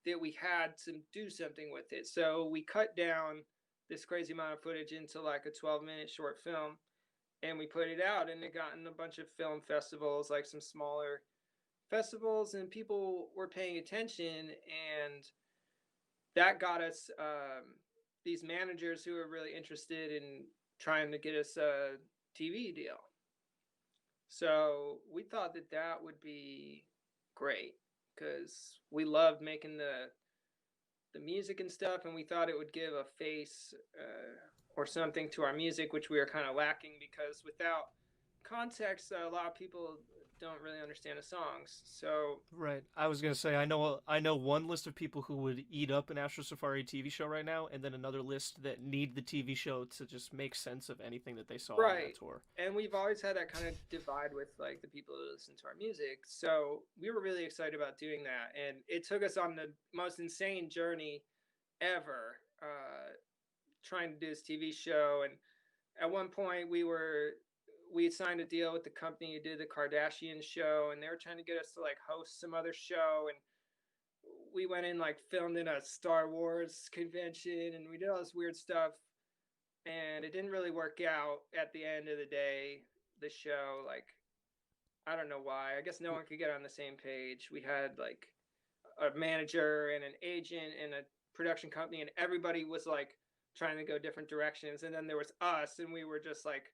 that we had to do something with it. So we cut down this crazy amount of footage into like a 12-minute short film, and we put it out, and it got in a bunch of film festivals, like some smaller festivals, and people were paying attention, and that got us these managers who were really interested in trying to get us a TV deal. So we thought that that would be great because we loved making the music and stuff, and we thought it would give a face or something to our music, which we were kind of lacking because without context, a lot of people don't really understand the songs. So Right. I was gonna say I know one list of people who would eat up an Astro Safari TV show right now, and then another list that need the TV show to just make sense of anything that they saw on that right, tour. and we've always had that kind of divide with like the people who listen to our music. So we were really excited about doing that, and it took us on the most insane journey ever, trying to do this TV show. And at one point we had signed a deal with the company who did the Kardashian show, and they were trying to get us to like host some other show. And we went in like filmed in a Star Wars convention, and we did all this weird stuff, and it didn't really work out at the end of the day. The show, like, I don't know why. I guess no one could get on the same page. We had like a manager and an agent and a production company, and everybody was like trying to go different directions. And then there was us, and we were just like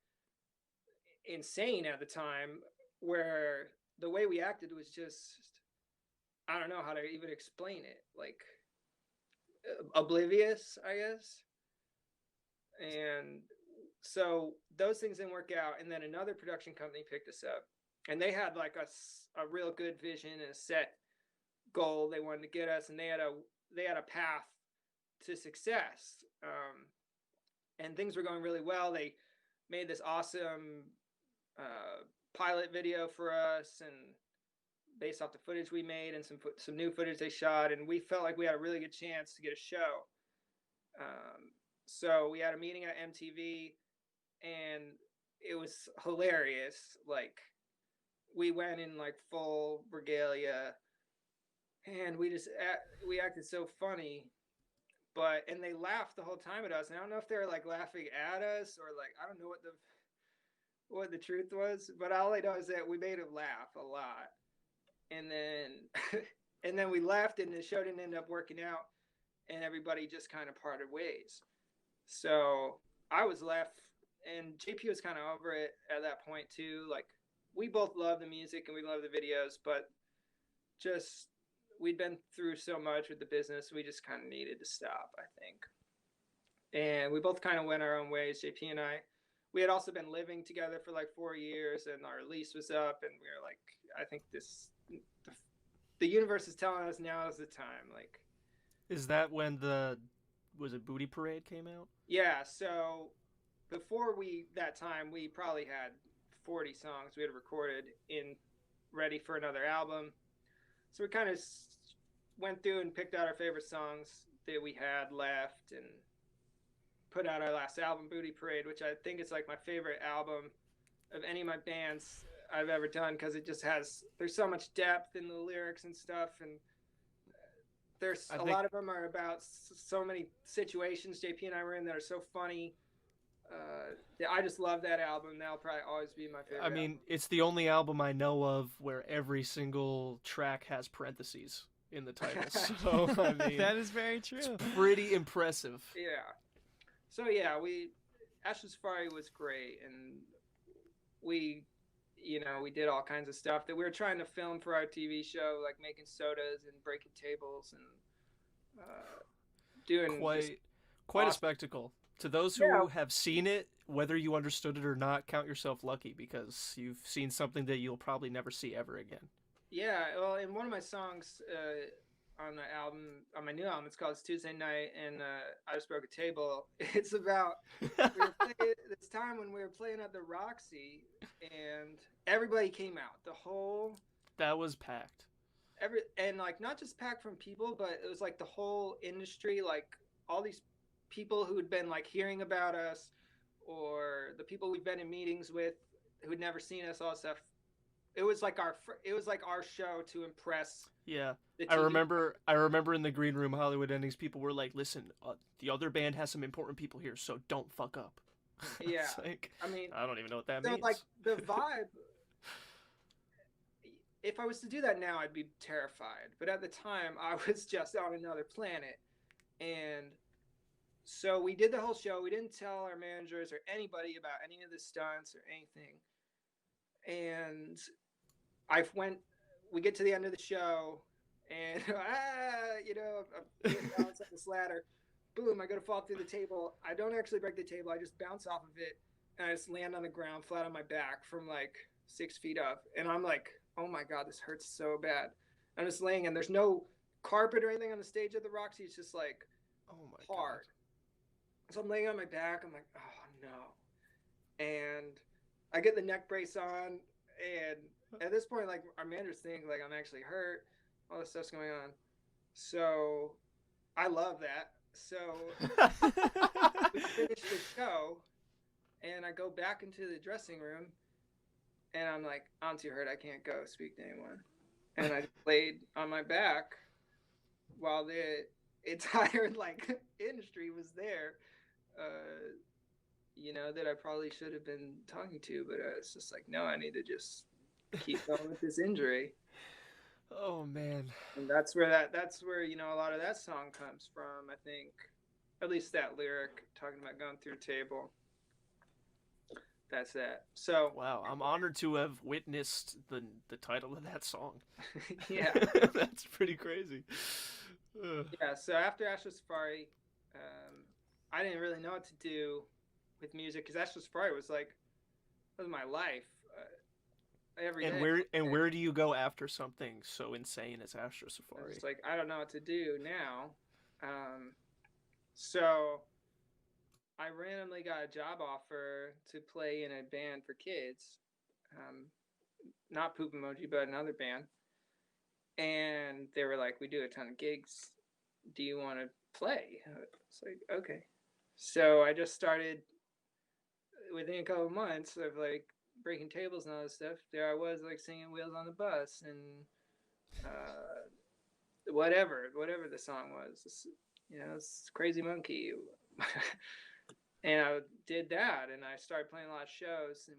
insane at the time, where the way we acted was just, I don't know how to even explain it. Like oblivious, I guess. And so those things didn't work out. And then another production company picked us up, and they had like a real good vision and a set goal they wanted to get us, and they had a path to success. And things were going really well. They made this awesome pilot video for us, and based off the footage we made and some new footage they shot, and we felt like we had a really good chance to get a show. So we had a meeting at MTV, and it was hilarious. Like, we went in like full regalia, and we acted so funny, and they laughed the whole time at us. And I don't know if they were like laughing at us or like, I don't know what the truth was, but all I know is that we made them laugh a lot. And then and then we left, and the show didn't end up working out, and everybody just kind of parted ways. So I was left, and JP was kind of over it at that point too. Like, we both love the music and we love the videos, but just we'd been through so much with the business, we just kind of needed to stop, I think. And we both kind of went our own ways, JP and I. We had also been living together for like 4 years, and our lease was up, and we were like, I think the universe is telling us now is the time. Like, is that when was it Booty Parade came out? Yeah, so before that time, we probably had 40 songs we had recorded in ready for another album. So we kind of went through and picked out our favorite songs that we had left, and put out our last album, Booty Parade, which I think is like my favorite album of any of my bands I've ever done, because it just there's so much depth in the lyrics and stuff, and there's a lot of them are about so many situations JP and I were in that are so funny. I just love that album. That'll probably always be my favorite. I mean, it's the only album I know of where every single track has parentheses in the title. So I mean, that is very true. It's pretty impressive. Yeah. So yeah, Astro Safari was great, and we did all kinds of stuff that we were trying to film for our TV show, like making sodas and breaking tables and doing quite a spectacle. To those who have seen it, whether you understood it or not, count yourself lucky, because you've seen something that you'll probably never see ever again. Yeah, well, in one of my songs on the album, on my new album, it's called It's Tuesday Night, and I Just Broke a Table. It's about this time when we were playing at the Roxy, and everybody came out. That was packed. And like, not just packed from people, but it was like the whole industry, like all these people who had been like hearing about us, or the people we've been in meetings with who'd never seen us, all that stuff. It was like our show to impress. Yeah, I remember in the green room, Hollywood Endings, people were like, "Listen, the other band has some important people here, so don't fuck up." Yeah, like, I mean, I don't even know what that means. Like, the vibe. If I was to do that now, I'd be terrified. But at the time, I was just on another planet, and so we did the whole show. We didn't tell our managers or anybody about any of the stunts or anything. And we get to the end of the show, and I'm bouncing on this ladder. Boom, I go to fall through the table. I don't actually break the table. I just bounce off of it, and I just land on the ground flat on my back from like 6 feet up, and I'm like, oh my god, this hurts so bad. I'm just laying, and there's no carpet or anything on the stage at the Roxy. It's just like Oh my hard. So I'm laying on my back. I'm like, oh no. And I get the neck brace on, and at this point, like, our managers think like I'm actually hurt. All this stuff's going on. So I love that. So we finish the show, and I go back into the dressing room, and I'm like, I'm too hurt. I can't go speak to anyone. And I laid on my back while the entire like industry was there. You know, that I probably should have been talking to, but it's just like, no, I need to just keep going with this injury. Oh man. And that's where, you know, a lot of that song comes from, I think. At least that lyric talking about going through a table. That's that. So Wow, I'm honored to have witnessed the title of that song. yeah. That's pretty crazy. Yeah, so after Astro Safari, I didn't really know what to do with music, because Astro Safari was my life. Every and day. where do you go after something so insane as Astro Safari? It's like, I don't know what to do now. So I randomly got a job offer to play in a band for kids. Not Poop Emoji, but another band. And they were like, we do a ton of gigs. Do you want to play? It's like, okay. So I just started, within a couple of months of like breaking tables and all this stuff, there I was like singing Wheels on the Bus and whatever the song was, you know, it's Crazy Monkey. And I did that, and I started playing a lot of shows, and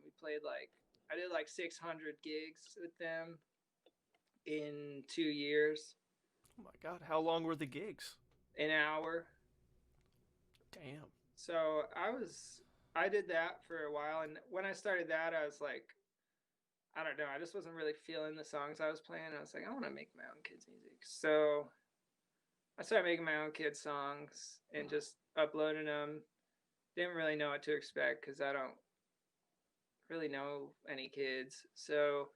I did like 600 gigs with them in 2 years. Oh my god, how long were the gigs? An hour. Damn. So I did that for a while, and when I started that, I was like, I don't know, I just wasn't really feeling the songs I was playing. I was like, I want to make my own kids' music. So I started making my own kids' songs and just uploading them. Didn't really know what to expect because I don't really know any kids. So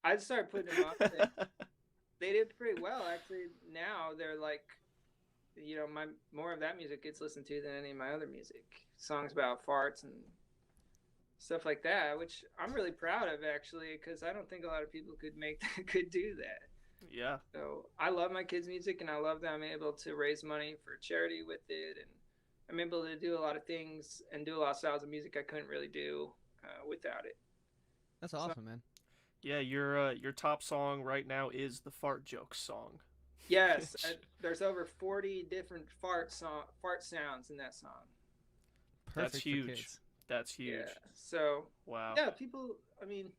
I just started putting them up. They did pretty well, actually. Now they're like, you know, more of that music gets listened to than any of my other music. Songs about farts and stuff like that, which I'm really proud of, actually, because I don't think a lot of people could do that. Yeah. So I love my kids' music, and I love that I'm able to raise money for charity with it, and I'm able to do a lot of things and do a lot of styles of music I couldn't really do without it. That's awesome, man. Yeah, your top song right now is the Fart Jokes song. Yes, there's over 40 different fart sounds in that song. Perfect. That's huge. For kids. That's huge. Yeah. So wow. Yeah, people. I mean.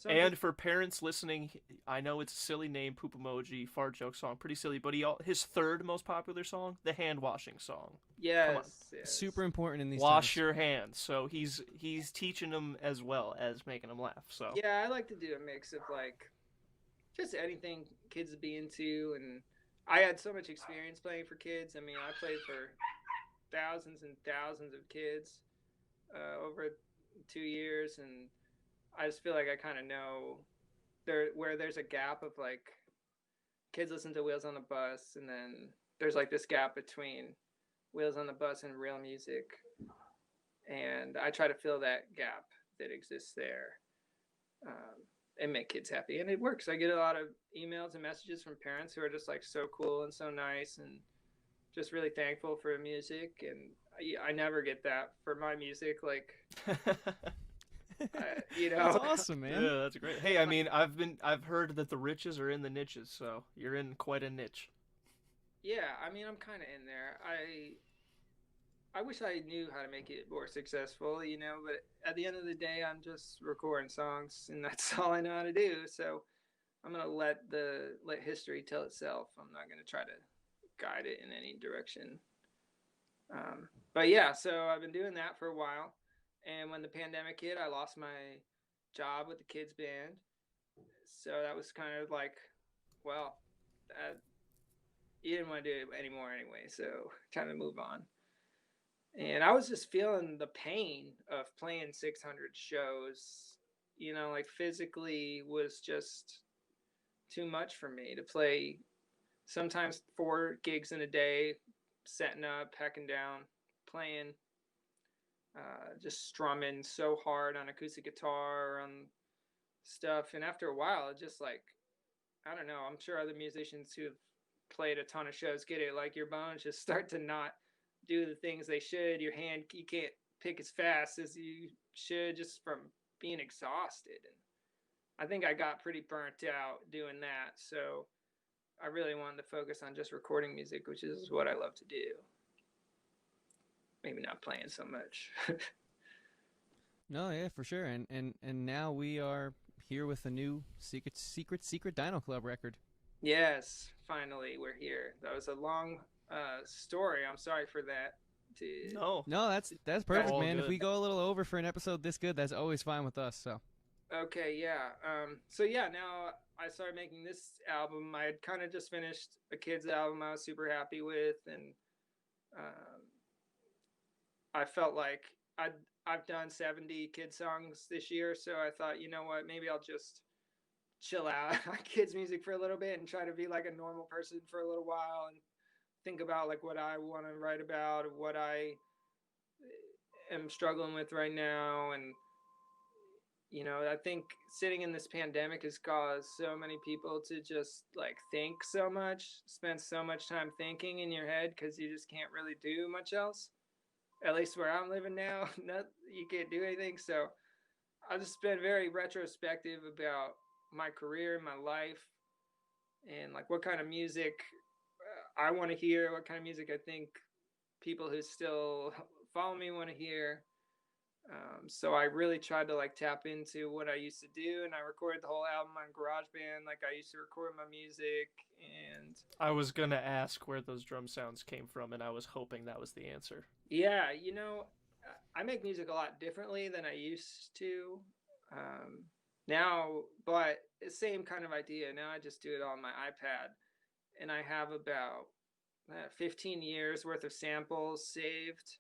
And for parents listening, I know it's a silly name, Poop Emoji, Fart Joke song, pretty silly, but his third most popular song, the hand washing song. Yes. Super important in these Wash times. your hands. So he's teaching them as well as making them laugh. So yeah, I like to do a mix of like just anything kids would be into, and I had so much experience playing for kids. I mean, I played for thousands and thousands of kids over 2 years, and I just feel like I kind of know where there's a gap of like kids listen to Wheels on the Bus, and then there's like this gap between Wheels on the Bus and real music, and I try to fill that gap that exists there and make kids happy, and it works. I get a lot of emails and messages from parents who are just like so cool and so nice and just really thankful for music, and I never get that for my music, like. You know, that's awesome, man. Yeah, that's great. Hey, I mean, I've heard that the riches are in the niches, so you're in quite a niche. Yeah, I mean, I'm kind of in there. I wish I knew how to make it more successful, you know, but at the end of the day, I'm just recording songs, and that's all I know how to do. So I'm gonna let history tell itself. I'm not gonna try to guide it in any direction. But yeah, so I've been doing that for a while. And when the pandemic hit, I lost my job with the kids band. So that was kind of like, well, you didn't want to do it anymore anyway. So time to move on. And I was just feeling the pain of playing 600 shows you know, like physically was just too much for me to play sometimes 4 gigs in a day, setting up, hacking down, playing, just strumming so hard on acoustic guitar, on stuff. And after a while, it just like, I don't know, I'm sure other musicians who've played a ton of shows get it. Like your bones just start to not do the things they should. Your hand, you can't pick as fast as you should just from being exhausted. And I think I got pretty burnt out doing that. So I really wanted to focus on just recording music, which is what I love to do. Maybe not playing so much. No, yeah, for sure. And now we are here with a new Secret Dino Club record. Yes, finally we're here. That was a long story. I'm sorry for that. No, that's perfect, All man. good. If we go a little over for an episode this good, that's always fine with us. So Okay, yeah. So yeah, now I started making this album. I had kind of just finished a kids album I was super happy with, and I felt like I've done 70 kid songs this year, so I thought, you know what, maybe I'll just chill out on kids music for a little bit and try to be like a normal person for a little while and think about like what I want to write about, what I am struggling with right now. And you know, I think sitting in this pandemic has caused so many people to just like think so much, spend so much time thinking in your head because you just can't really do much else. At least where I'm living now, you can't do anything. So I've just been very retrospective about my career, my life, and like what kind of music I want to hear, what kind of music I think people who still follow me want to hear. So I really tried to like tap into what I used to do, and I recorded the whole album on GarageBand like I used to record my music. And I was gonna ask where those drum sounds came from, and I was hoping that was the answer. yeah, you know, I make music a lot differently than I used to now, but the same kind of idea. Now I just do it on my iPad, and I have about 15 years worth of samples saved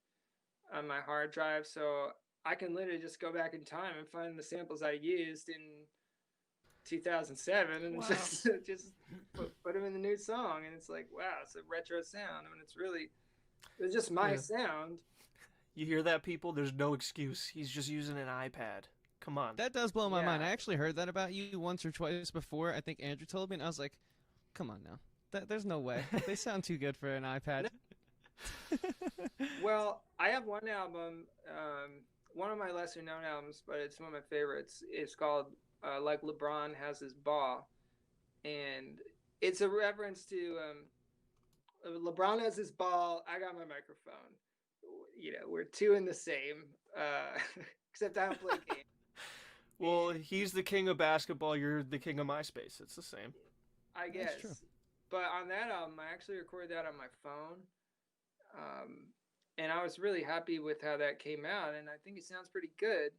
on my hard drive. So I can literally just go back in time and find the samples I used in 2007 and Wow. just put them in the new song. And it's like, wow, it's a retro sound. I mean, it's just my Yeah. sound. You hear that, people? There's no excuse. He's just using an iPad. Come on. that does blow my mind. I Yeah. actually heard that about you once or twice before. I think Andrew told me, and I was like, "Come on now, there's no way. They sound too good for an iPad." Well, I have one album, one of my lesser known albums, but it's one of my favorites. It's called Like LeBron Has His Ball. And it's a reference to LeBron has his ball, I got my microphone. You know, we're two in the same, except I don't play games. Well, he's the king of basketball. You're the king of MySpace. It's the same. I guess. That's true. But on that album, I actually recorded that on my phone. And I was really happy with how that came out, and I think it sounds pretty good.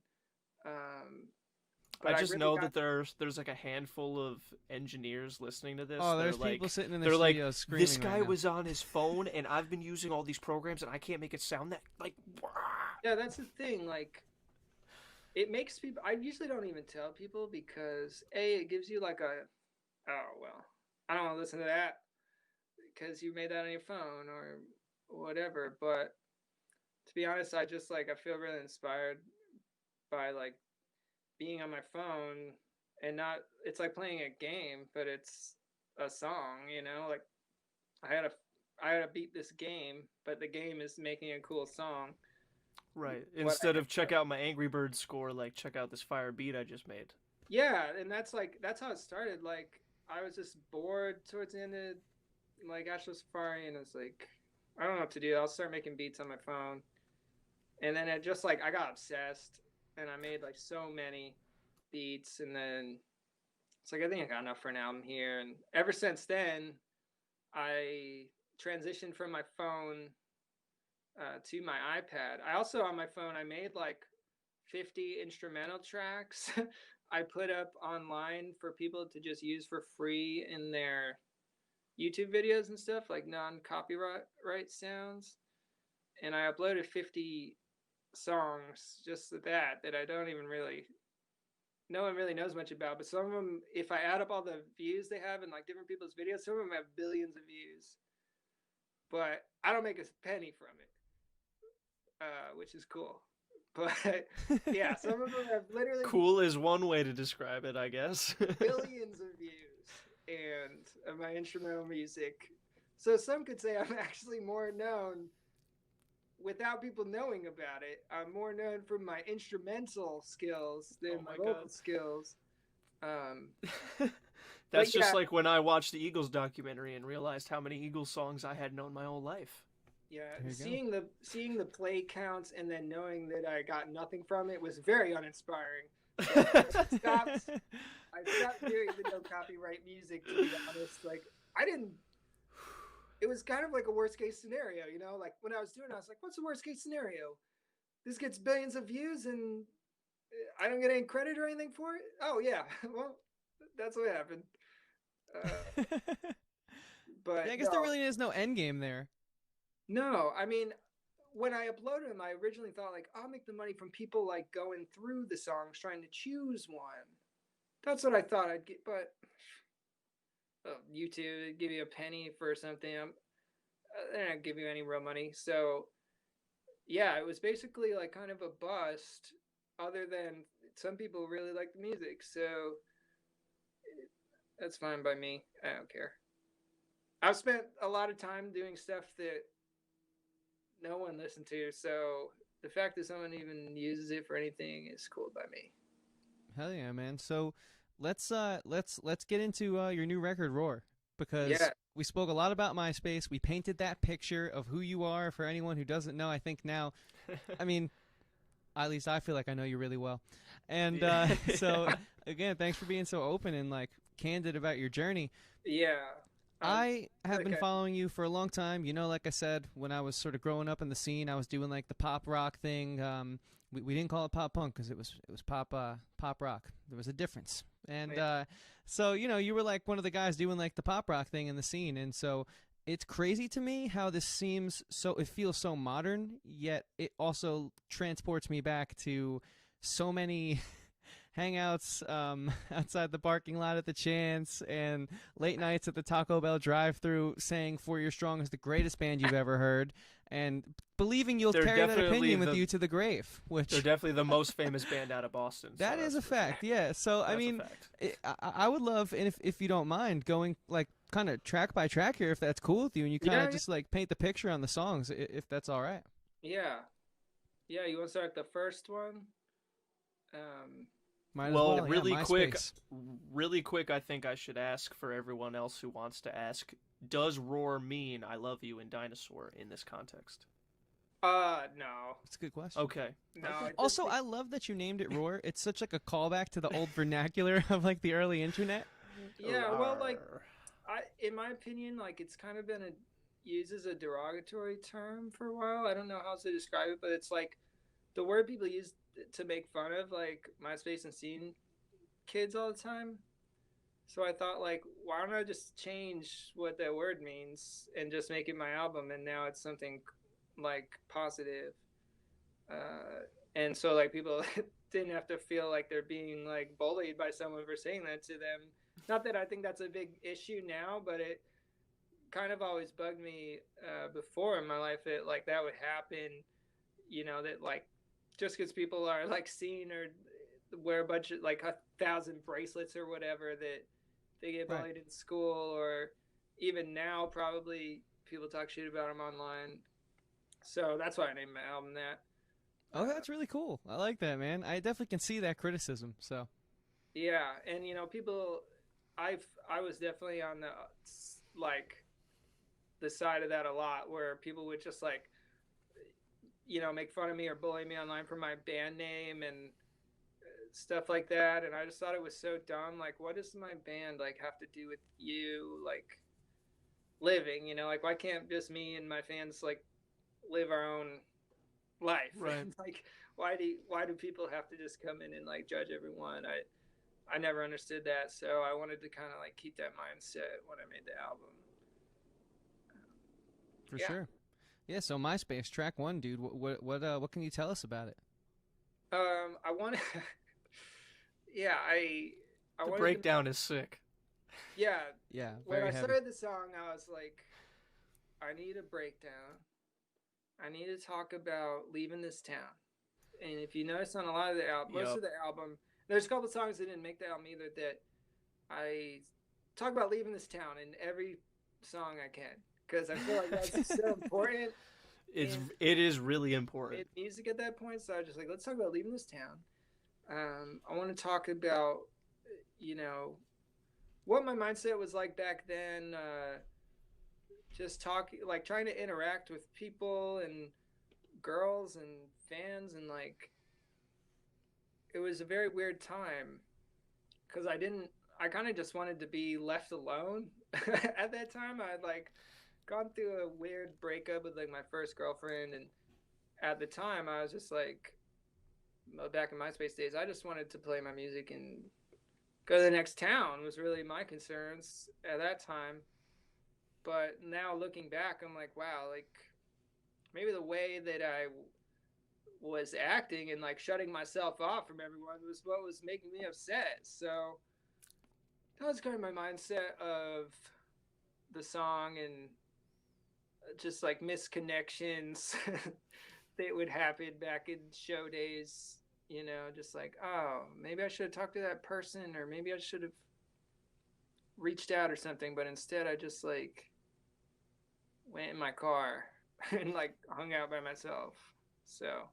But I just really know got- that there's like a handful of engineers listening to this. Oh, that there's are like, people sitting in their they're like, studios screaming. this guy right now. was on his phone, and I've been using all these programs, and I can't make it sound that like. Yeah, that's the thing. Like, it makes people. I usually don't even tell people because it gives you like a, oh well, I don't want to listen to that because you made that on your phone or whatever. But to be honest, I just like I feel really inspired by like being on my phone and not. It's like playing a game, but it's a song. You know, like I had to beat this game, but the game is making a cool song. Right. What Instead I of check out my Angry Birds score, like check out this fire beat I just made. Yeah, and that's how it started. Like I was just bored towards the end of like Astro Safari, and it's like I don't know what to do. I'll start making beats on my phone, and then it just like I got obsessed, and I made like so many beats, and then it's like I think I got enough for an album here. And ever since then, I transitioned from my phone to my iPad. I also on my phone I made like 50 instrumental tracks I put up online for people to just use for free in their YouTube videos and stuff, like non-copyright sounds. And I uploaded 50 songs just that I don't even really no one really knows much about. But some of them, if I add up all the views they have in like different people's videos, some of them have billions of views. But I don't make a penny from it, which is cool. But yeah, some of them have literally Cool is one way to describe it, I guess. billions of views and of my instrumental music. So some could say I'm actually more known without people knowing about it. I'm more known for my instrumental skills than my vocal skills. That's just like when I watched the Eagles documentary and realized how many Eagles songs I had known my whole life. Yeah, seeing the play counts and then knowing that I got nothing from it was very uninspiring. So I stopped doing the no copyright music, to be honest. Like, I didn't. It was kind of like a worst case scenario, you know. Like when I was doing it, I was like, "What's the worst case scenario? This gets billions of views and I don't get any credit or anything for it." Oh yeah, well, that's what happened. But yeah, I guess there really is no end game there. No, I mean, when I uploaded them, I originally thought like I'll make the money from people like going through the songs trying to choose one. That's what I thought I'd get, but YouTube give you a penny for something. They're not give you any real money. So yeah, it was basically like kind of a bust. Other than some people really like the music, so that's fine by me. I don't care. I've spent a lot of time doing stuff that no one listened to, so the fact that someone even uses it for anything is cool by me. Hell yeah, man. So let's get into your new record, Roar, because we spoke a lot about MySpace. We painted that picture of who you are for anyone who doesn't know. I think now, I mean, at least I feel like I know you really well. And so again, thanks for being so open and like candid about your journey. Yeah. I have been following you for a long time. You know, like I said, when I was sort of growing up in the scene, I was doing like the pop rock thing. We didn't call it pop punk because it was pop rock. There was a difference. And so, you know, you were like one of the guys doing like the pop rock thing in the scene. And so it's crazy to me how this seems so, it feels so modern, yet it also transports me back to so many hangouts outside the parking lot at the Chance and late nights at the Taco Bell drive-thru saying 4 Year Strong is the greatest band you've ever heard and believing you'll carry that opinion with you to the grave. Which they're definitely the most famous band out of Boston. That is a fact, yeah. So, I mean, I would love, and if you don't mind, going like kind of track by track here, if that's cool with you, and you kind of just like paint the picture on the songs, if that's all right. Yeah. Yeah, you want to start with the first one? Well, really quick, I think I should ask for everyone else who wants to ask, does Roar mean I love you in Dinosaur in this context? No. That's a good question. Okay. No. Also, I love that you named it Roar. It's such like a callback to the old vernacular of like the early internet. Yeah, well, like, in my opinion, like it's kind of been used as a derogatory term for a while. I don't know how to describe it, but it's like the word people use to make fun of like MySpace and scene kids all the time. So I thought like, why don't I just change what that word means and just make it my album, and now it's something like positive. And so like people didn't have to feel like they're being like bullied by someone for saying that to them. Not that I think that's a big issue now, but it kind of always bugged me before in my life that like that would happen, you know, that like just because people are like seen or wear a bunch of like 1,000 bracelets or whatever, that they get bullied in school, or even now probably people talk shit about them online. So that's why I named my album that. Oh, that's really cool. I like that, man. I definitely can see that criticism. So yeah, and you know, people, I was definitely on the like the side of that a lot, where people would just like, you know, make fun of me or bully me online for my band name and stuff like that. And I just thought it was so dumb. Like, what does my band like have to do with you like living? You know, like why can't just me and my fans like live our own life? Right. Like, why do people have to just come in and like judge everyone? I never understood that. So I wanted to kind of like keep that mindset when I made the album. For sure. Yeah, so MySpace, track 1, dude. What can you tell us about it? I want to. yeah, I The wanted to, breakdown is sick. yeah. Yeah, When very I heavy. started the song, I was like, I need a breakdown. I need to talk about leaving this town. And if you notice on a lot of the album, most Yup. of the album, there's a couple songs that didn't make the album either that I talk about leaving this town in every song I can, because I feel like that's so important It is really important. in music at that point. So I was just like, let's talk about leaving this town. I want to talk about, you know, what my mindset was like back then. Just talking, like trying to interact with people and girls and fans, and like it was a very weird time because I kind of just wanted to be left alone. At that time I'd like gone through a weird breakup with like my first girlfriend, and at the time I was just like, back in MySpace days, I just wanted to play my music and go to the next town was really my concerns at that time. But now looking back, I'm like, wow, like maybe the way that I was acting and like shutting myself off from everyone was what was making me upset. So that was kind of my mindset of the song, and just like misconnections that would happen back in show days, you know, just like, oh, maybe I should have talked to that person, or maybe I should have reached out or something, but instead I just like went in my car and like hung out by myself. So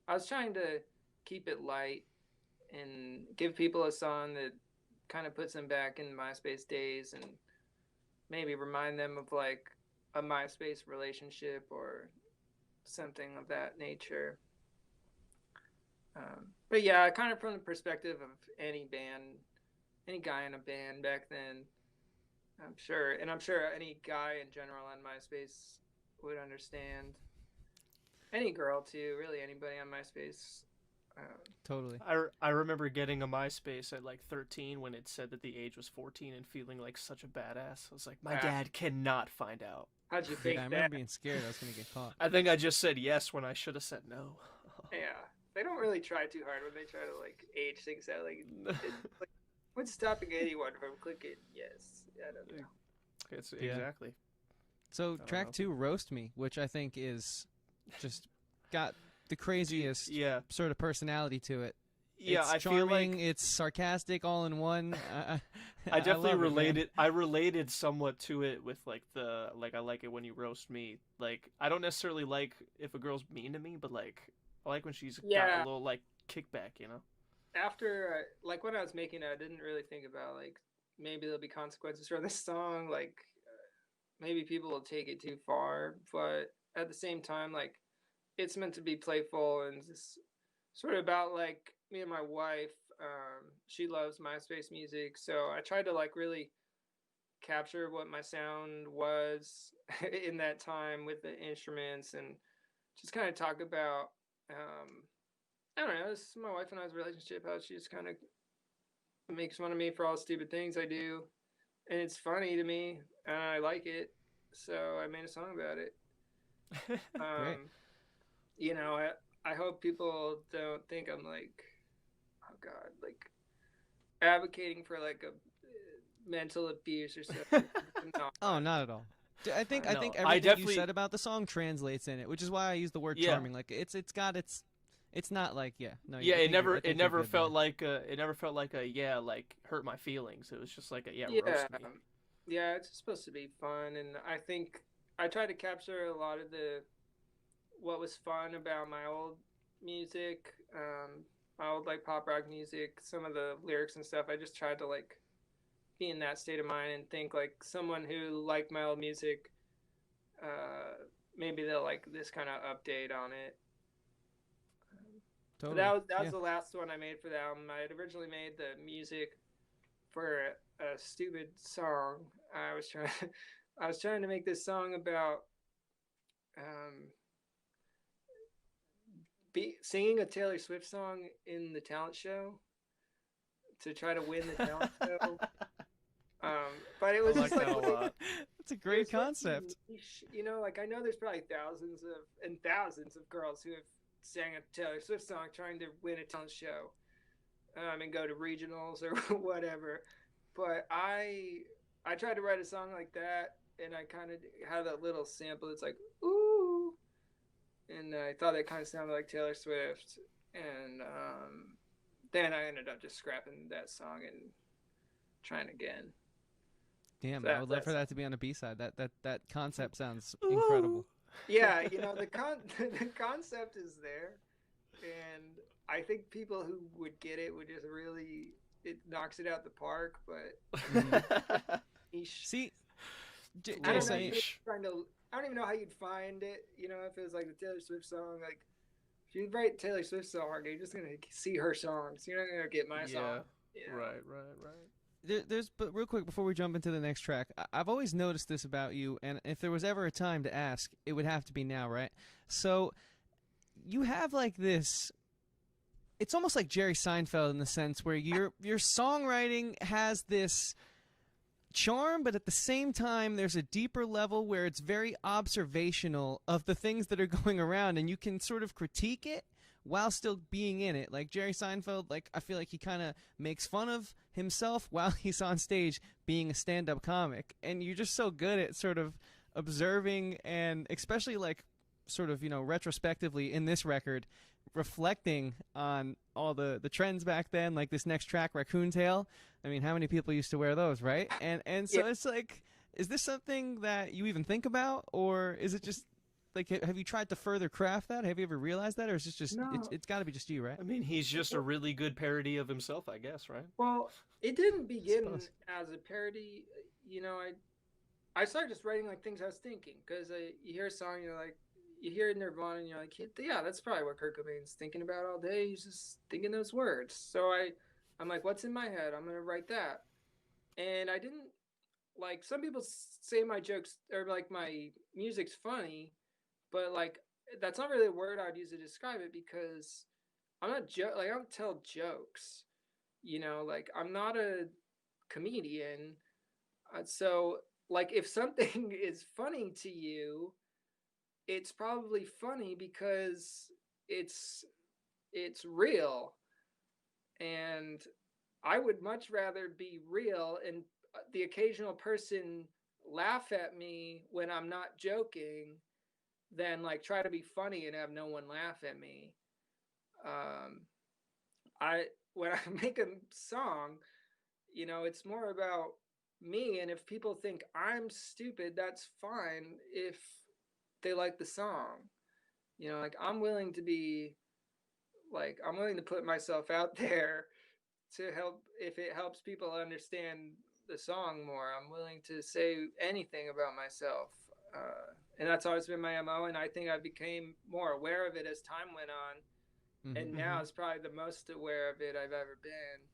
I was trying to keep it light and give people a song that kind of puts them back in MySpace days, and maybe remind them of like a MySpace relationship or something of that nature. But yeah, kind of from the perspective of any band, any guy in a band back then, I'm sure any guy in general on MySpace would understand. Any girl too, really anybody on MySpace. Totally. I remember getting a MySpace at like 13 when it said that the age was 14 and feeling like such a badass. I was like, my dad cannot find out. How'd you fake Yeah, I that? remember being scared I was gonna get caught. I think I just said yes when I should have said no. Yeah, they don't really try too hard when they try to like age things out. Like, what's stopping anyone from clicking yes? I don't know. It's Yeah. exactly. So track know. 2, Roast Me, which I think is just got the craziest Yeah. sort of personality to it. Yeah, It's I charming, feel like it's sarcastic all in one. I definitely love it, man. related. I related somewhat to it with like the like I like it when you roast me. Like I don't necessarily like if a girl's mean to me, but like I like when she's got Yeah. a little like kickback, you know. After like when I was making it, I didn't really think about like maybe there'll be consequences for this song. Like maybe people will take it too far, but at the same time, like it's meant to be playful and just sort of about like me and my wife. She loves MySpace music, so I tried to like really capture what my sound was in that time with the instruments, and just kind of talk about I don't know, this is my wife and I's relationship, how she just kind of makes fun of me for all the stupid things I do, and it's funny to me and I like it, so I made a song about it. Great. You know, I hope people don't think I'm like, oh god, like advocating for like a mental abuse or something. No. Oh, not at all. I think No, I everything you definitely- said about the song translates in it, which is why I use the word Yeah. charming. Like it's not like no. Yeah, I it think never you're- I think it you're never good felt there. like a yeah, like hurt my feelings. It was just like a Yeah, roast me. yeah, it's supposed to be fun, and I think I tried to capture a lot of what was fun about my old music, my old like pop rock music, some of the lyrics and stuff. I just tried to like be in that state of mind and think like someone who liked my old music, maybe they'll like this kind of update on it. Totally. But that was Yeah. the last one I made for the album. I had originally made the music for a stupid song. I was trying to make this song about singing a Taylor Swift song in the talent show to try to win the talent show. But it was I like just that a like lot. That's a it great was like concept. niche, you know, like I know there's probably thousands of girls who have sang a Taylor Swift song trying to win a talent show. and go to regionals or whatever. But I tried to write a song like that, and I kind of had that little sample. It's like ooh, and I thought it kind of sounded like Taylor Swift, and then I ended up just scrapping that song and trying again. Damn, So I would love for that to be on a B-side. That concept sounds Ooh. incredible. Yeah, the the concept is there, and I think people who would get it would just really it knocks it out the park. But See, I don't Jayce, know. I don't even know how you'd find it. If it was like the Taylor Swift song, like if you write Taylor Swift song, you're just gonna see her songs. You're not gonna get my song. Right. But real quick before we jump into the next track, I've always noticed this about you, and if there was ever a time to ask, it would have to be now, right? So you have like this. It's almost like Jerry Seinfeld in the sense where your songwriting has this charm, but at the same time there's a deeper level where it's very observational of the things that are going around, and you can sort of critique it while still being in it. Like Jerry Seinfeld, like I feel like he kind of makes fun of himself while he's on stage being a stand-up comic, and you're just so good at sort of observing, and especially like sort of retrospectively in this record reflecting on all the trends back then, like this next track, Raccoon Tail. I mean, how many people used to wear those, right? And so It's like, is this something that you even think about, or is it just like, have you tried to further craft that? Have you ever realized that, or is it just No. it's got to be just you, right? I mean, he's just a really good parody of himself, I guess, right? Well, it didn't begin as a parody. I started just writing like things I was thinking, because you hear a song, you hear Nirvana, and you're like, yeah, that's probably what Kurt Cobain's thinking about all day. He's just thinking those words. So I'm like, what's in my head? I'm gonna write that. And I didn't like, some people say my jokes or like my music's funny, but like that's not really a word I'd use to describe it, because I'm not like I don't tell jokes. Like I'm not a comedian. So like if something is funny to you, it's probably funny because it's real, and I would much rather be real and the occasional person laugh at me when I'm not joking than like try to be funny and have no one laugh at me. When I make a song, it's more about me, and if people think I'm stupid, that's fine if they like the song. Like I'm willing to put myself out there to help. If it helps people understand the song more, I'm willing to say anything about myself. And that's always been my MO, and I think I became more aware of it as time went on. Mm-hmm. And now it's probably the most aware of it I've ever been.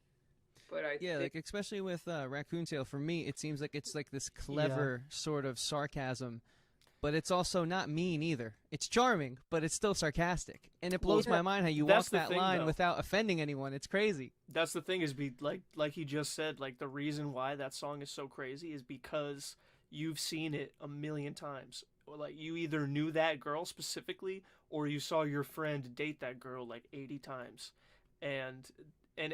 But like especially with Raccoon Tail, for me, it seems like it's like this clever sort of sarcasm, but it's also not mean either. It's charming, but it's still sarcastic, and it blows my mind how you walk that line without offending anyone. It's crazy. That's the thing, is like he just said, like the reason why that song is so crazy is because you've seen it a million times. Like you either knew that girl specifically, or you saw your friend date that girl like 80 times, and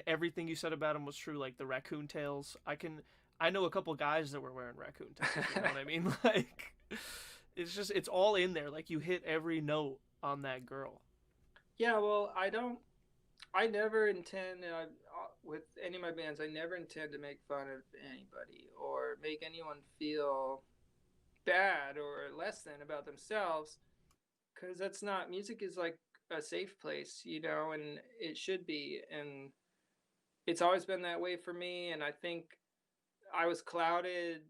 everything you said about him was true. Like the raccoon tails, I know a couple guys that were wearing raccoon tails. You know what I mean? Like it's all in there. Like you hit every note on that girl. Yeah, well, I never intend, with any of my bands, I never intend to make fun of anybody or make anyone feel bad or less than about themselves, because that's not, music is like a safe place, and it should be, and it's always been that way for me. And I think I was clouded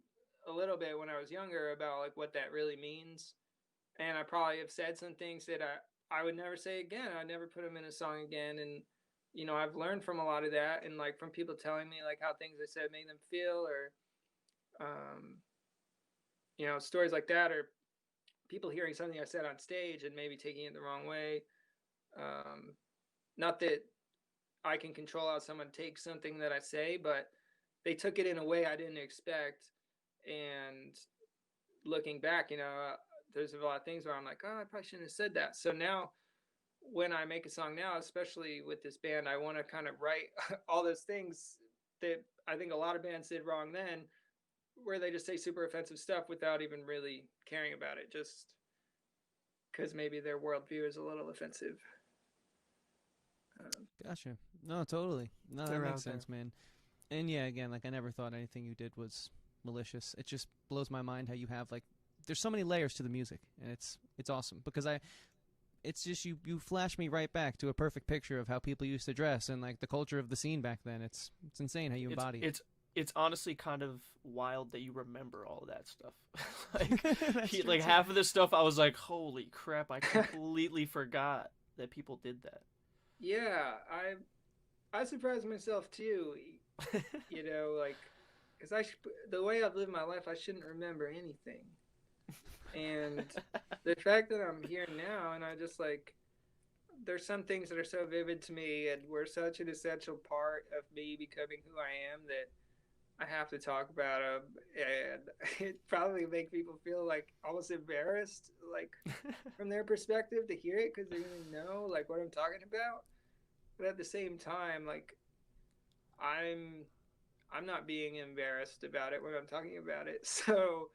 a little bit when I was younger about like what that really means, and I probably have said some things that I would never say again. I'd never put them in a song again. And I've learned from a lot of that, and like from people telling me like how things I said made them feel, or stories like that, or people hearing something I said on stage and maybe taking it the wrong way. Not that I can control how someone takes something that I say, but they took it in a way I didn't expect. And looking back, there's a lot of things where I'm like, oh, I probably shouldn't have said that. So now when I make a song now, especially with this band, I want to kind of write all those things that I think a lot of bands did wrong then, where they just say super offensive stuff without even really caring about it, just because maybe their worldview is a little offensive. Gotcha. No, totally. No, that They're makes out there. sense, man. And yeah, again, like I never thought anything you did was malicious. It just blows my mind how you have like there's so many layers to the music, and it's awesome because it's just you flash me right back to a perfect picture of how people used to dress and like the culture of the scene back then. It's insane how you embody it. It's honestly kind of wild that you remember all of that stuff. Like That's true, like too. half of this stuff I was like, holy crap, I completely forgot that people did that. Yeah, I surprised myself too. You know, like because the way I've lived my life, I shouldn't remember anything. And the fact that I'm here now, and I just like, there's some things that are so vivid to me, and were such an essential part of me becoming who I am that I have to talk about them, and it probably make people feel like almost embarrassed, like from their perspective to hear it because they didn't know like what I'm talking about. But at the same time, like I'm I'm not being embarrassed about it when I'm talking about it. So,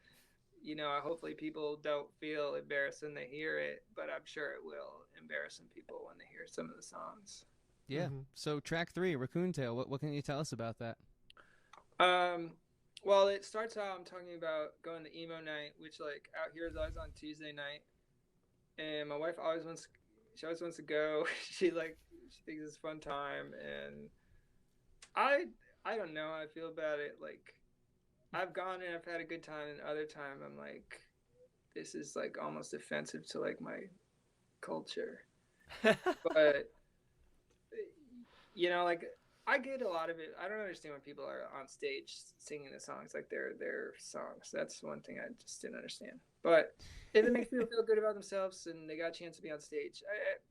you know, hopefully people don't feel embarrassed when they hear it, but I'm sure it will embarrass some people when they hear some of the songs. Yeah. Mhm. So track 3, Raccoon Tail. What can you tell us about that? Um, well, it starts out I'm talking about going to emo night, which like out here is always on Tuesday night, and my wife she always wants to go. She thinks it's a fun time, and I I don't know how I feel about it. Like I've gone and I've had a good time, and other time I'm like, this is like almost offensive to like my culture. But you know, like I get a lot of it. I don't understand when people are on stage singing the songs like they're their songs. That's one thing I just didn't understand. But if it makes people feel good about themselves and they got a chance to be on stage,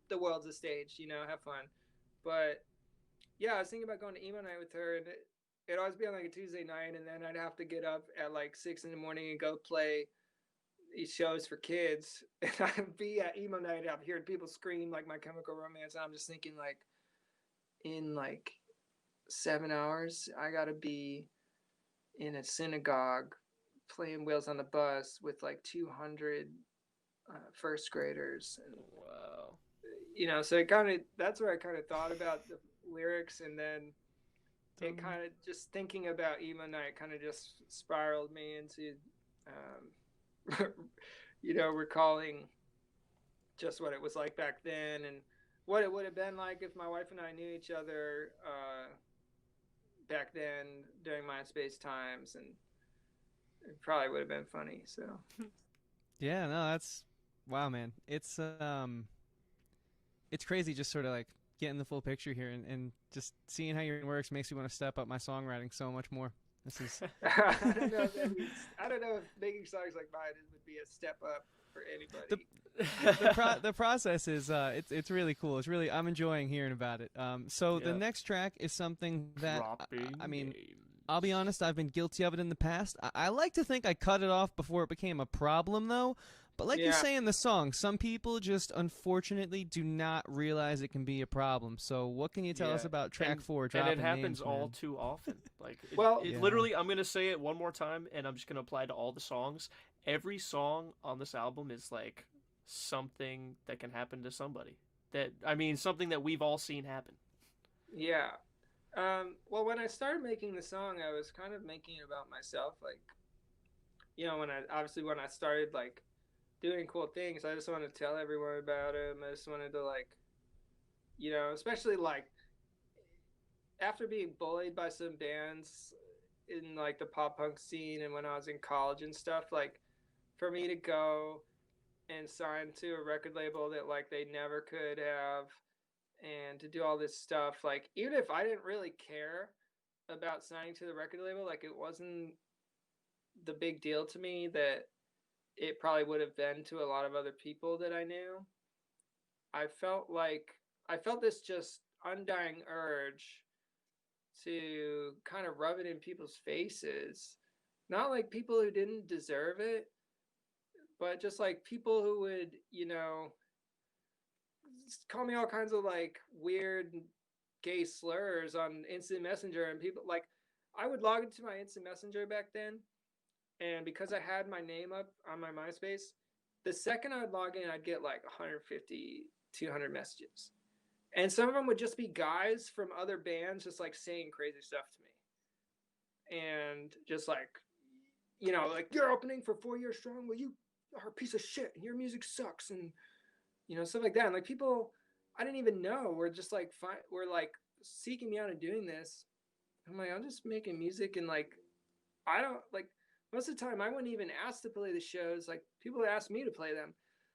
the world's a stage. You know, have fun. But yeah, I was thinking about going to emo night with her, and it'd always be on like a Tuesday night, and then I'd have to get up at like 6 in the morning and go play these shows for kids, and I'd be at emo night. I'm hearing people scream like My Chemical Romance, and I'm just thinking like, in like 7 hours, I gotta be in a synagogue playing Wheels on the Bus with like 200 first graders, and Wow. you know, so it kind of that's where I kind of thought about the lyrics, and then it kind of just thinking about emo night kind of just spiraled me into you know, recalling just what it was like back then and what it would have been like if my wife and I knew each other back then during MySpace times, and it probably would have been funny. So Yeah, no, that's wow, man. It's crazy just sort of like getting the full picture here and just seeing how your works makes me want to step up my songwriting so much more. This is I don't know if making songs like mine would be a step up for anybody. the process is it's really cool. It's really I'm enjoying hearing about it. So the Yeah. next track is something that Dropping I mean, names. I'll be honest, I've been guilty of it in the past. I like to think I cut it off before it became a problem, though. But like you Yeah. say in the song, some people just unfortunately do not realize it can be a problem. So what can you tell us Yeah. about track And- 4, and Dropping it happens Names, all man? too often. Like, Well- it Yeah. literally, I'm gonna say it one more time, and I'm just gonna apply to all the songs. Every song on this album is like something that can happen to somebody. Something that we've all seen happen. Yeah. Well, when I started making the song, I was kind of making it about myself. Like, you know, when I started like doing cool things, I just wanted to tell everyone about them. I just wanted to like, you know, especially like after being bullied by some bands in like the pop punk scene and when I was in college and stuff, like for me to go and sign to a record label that like they never could have and to do all this stuff, like even if I didn't really care about signing to the record label, like it wasn't the big deal to me that it probably would have been to a lot of other people that I knew. I felt this just undying urge to kind of rub it in people's faces. Not like people who didn't deserve it, but just like people who would, you know, call me all kinds of like weird gay slurs on instant messenger, and people like, I would log into my instant messenger back then, and because I had my name up on my MySpace, the second I would log in, I'd get like 150, 200 messages. And some of them would just be guys from other bands just like saying crazy stuff to me. And just like, you know, like, you're opening for 4 Years Strong. Well, you are a piece of shit and your music sucks. And, you know, stuff like that. And like people I didn't even know were just like, were like seeking me out and doing this. I'm like, I'm just making music. And like, I don't like, most of the time I wouldn't even ask to play the shows. Like people ask me to play them.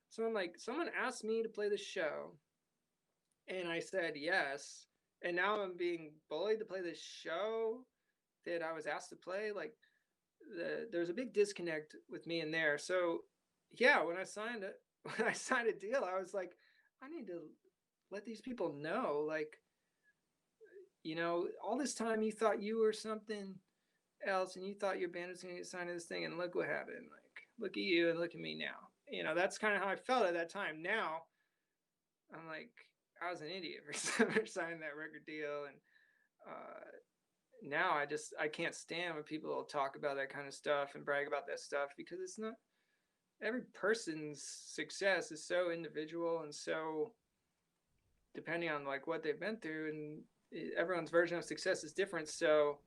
So I'm like, someone asked me to play the show. And I said yes. And now I'm being bullied to play this show that I was asked to play. Like there's a big disconnect with me in there. So yeah, when I signed a deal, I was like, I need to let these people know, like, you know, all this time you thought you were something else and you thought your band was going to get signed to this thing, and look what happened. Like, look at you and look at me now. You know, that's kind of how I felt at that time. Now I'm like, I was an idiot for signing that record deal. And now I can't stand when people talk about that kind of stuff and brag about that stuff, because it's not, every person's success is so individual and so depending on like what they've been through, and everyone's version of success is different. So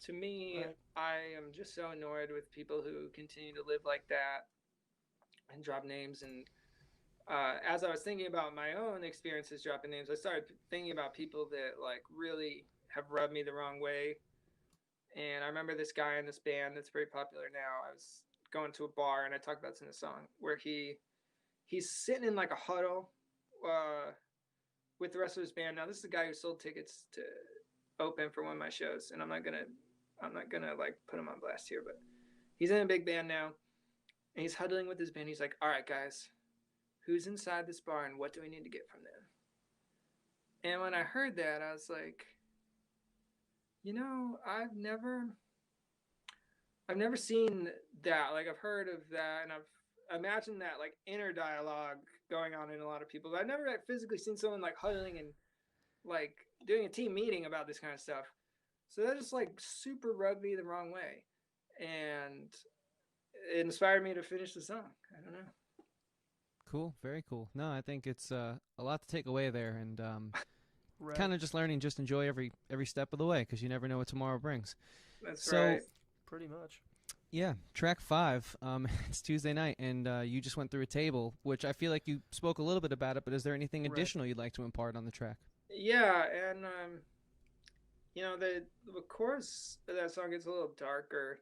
to me, right, I am just so annoyed with people who continue to live like that and drop names. And as I was thinking about my own experiences dropping names, I started thinking about people that like really have rubbed me the wrong way. And I remember this guy in this band that's very popular now. I was going to a bar, and I talked about this in the song, where he's sitting in like a huddle with the rest of his band. Now this is a guy who sold tickets to open for one of my shows, and I'm not gonna like put him on blast here, but he's in a big band now, and he's huddling with his band. He's like, all right guys, who's inside this bar and what do we need to get from them? And when I heard that, I was like, you know, I've never seen that. Like, I've heard of that, and I've imagined that like inner dialogue going on in a lot of people, but I've never like physically seen someone like huddling and like doing a team meeting about this kind of stuff. So that just like super rubbed me the wrong way, and it inspired me to finish the song. I don't know. Cool, very cool. No, I think it's a lot to take away there, and right, kind of just learning, just enjoy every step of the way, because you never know what tomorrow brings. That's so, right. Pretty much. Yeah, track 5. It's Tuesday night, and you just went through a table, which I feel like you spoke a little bit about it. But is there anything additional you'd like to impart on the track? Yeah, and you know, the chorus of that song gets a little darker.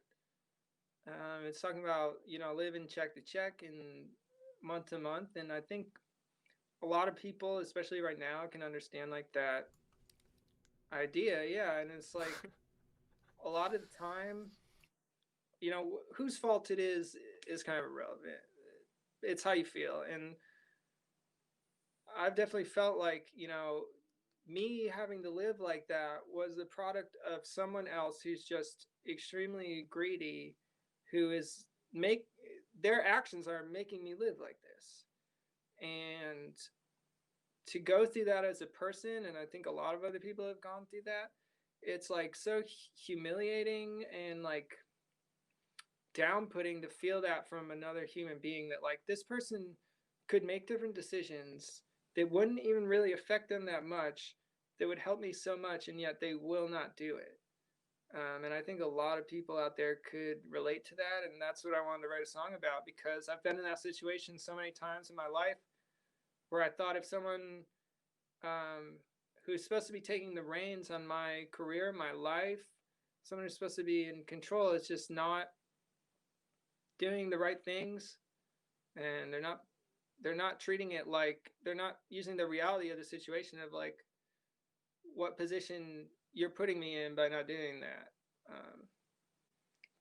It's talking about, you know, living check to check and month to month, and I think a lot of people, especially right now, can understand like that idea. Yeah, and it's like a lot of the time, you know, whose fault it is kind of irrelevant. It's how you feel. And I've definitely felt like, you know, me having to live like that was the product of someone else who's just extremely greedy, who is their actions are making me live like this. And to go through that as a person, and I think a lot of other people have gone through that, it's like so humiliating and like down-putting to feel that from another human being, that like this person could make different decisions that wouldn't even really affect them that much, that would help me so much, and yet they will not do it. And I think a lot of people out there could relate to that, and that's what I wanted to write a song about, because I've been in that situation so many times in my life where I thought if someone who's supposed to be taking the reins on my career, my life, someone who's supposed to be in control, is just not doing the right things, and they're not treating it like, they're not using the reality of the situation of like what position you're putting me in by not doing that.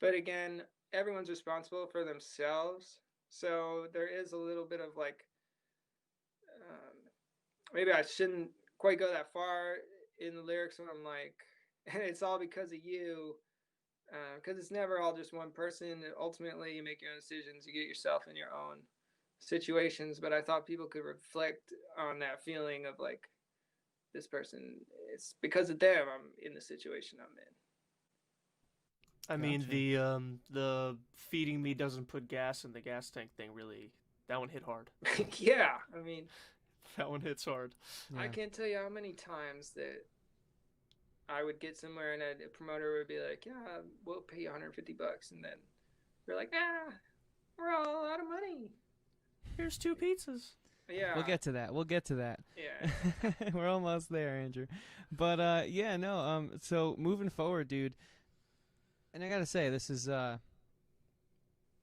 But again, everyone's responsible for themselves, so there is a little bit of like, maybe I shouldn't quite go that far in the lyrics when I'm like, it's all because of you, because it's never all just one person. Ultimately, you make your own decisions, you get yourself in your own situations, but I thought people could reflect on that feeling of like, this person, it's because of them I'm in the situation I'm I mean, Gotcha. the feeding me doesn't put gas in the gas tank thing really, that one hit hard. in. Yeah, I mean, That one hits hard. I Yeah. can't tell you how many times that I would get somewhere and a promoter would be like, "Yeah, we'll pay you $150," and then we're like, "Ah, we're all out of money." Here's 2 pizzas. Yeah, We'll get to that. We'll get to that. yeah. We're almost there, Andrew. But yeah, no. So moving forward, dude. And I gotta say, this is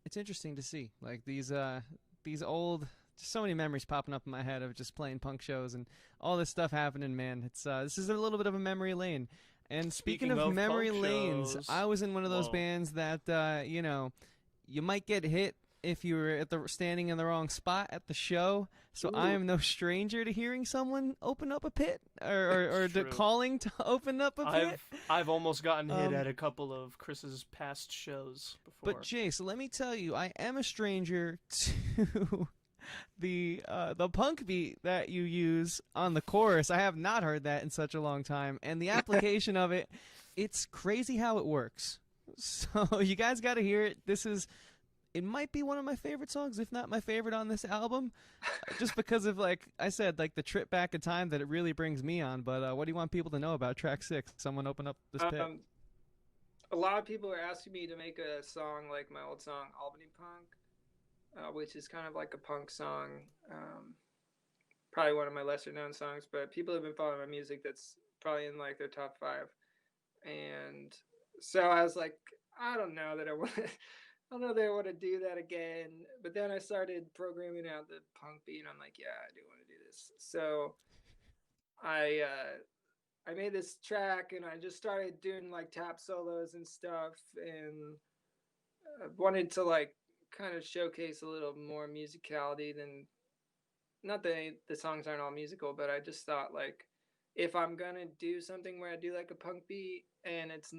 it's interesting to see like these old. Just so many memories popping up in my head of just playing punk shows and all this stuff happening. Man, it's this is a little bit of a memory lane. And speaking of memory punk lanes, shows, I was in one of those whoa. bands that you know, you might get hit if you were at the standing in the wrong spot at the show. So I Ooh. am no stranger to hearing someone open up a pit or True. calling to open up a pit. I've almost gotten hit Um, at a couple of Chris's past shows before. But Jayce, let me tell you, I am a stranger to the punk beat that you use on the chorus. I have not heard that in such a long time, and the application of it, it's crazy how it works. So you guys got to hear it. It might be one of my favorite songs, if not my favorite on this album, just because of, like I said, like the trip back in time that it really brings me on. But what do you want people to know about track 6? Someone open up this pit. A lot of people are asking me to make a song like my old song Albany Punk, which is kind of like a punk song. Probably one of my lesser known songs, but people have been following my music. That's probably in like their top 5. And so I was like, I don't know that I want to. I don't know that I want to do that again. But then I started programming out the punk beat, and I'm like, yeah, I do want to do this. So I made this track, and I just started doing like tap solos and stuff, and wanted to like kind of showcase a little more musicality than, not that the songs aren't all musical, but I just thought like, if I'm gonna do something where I do like a punk beat and it's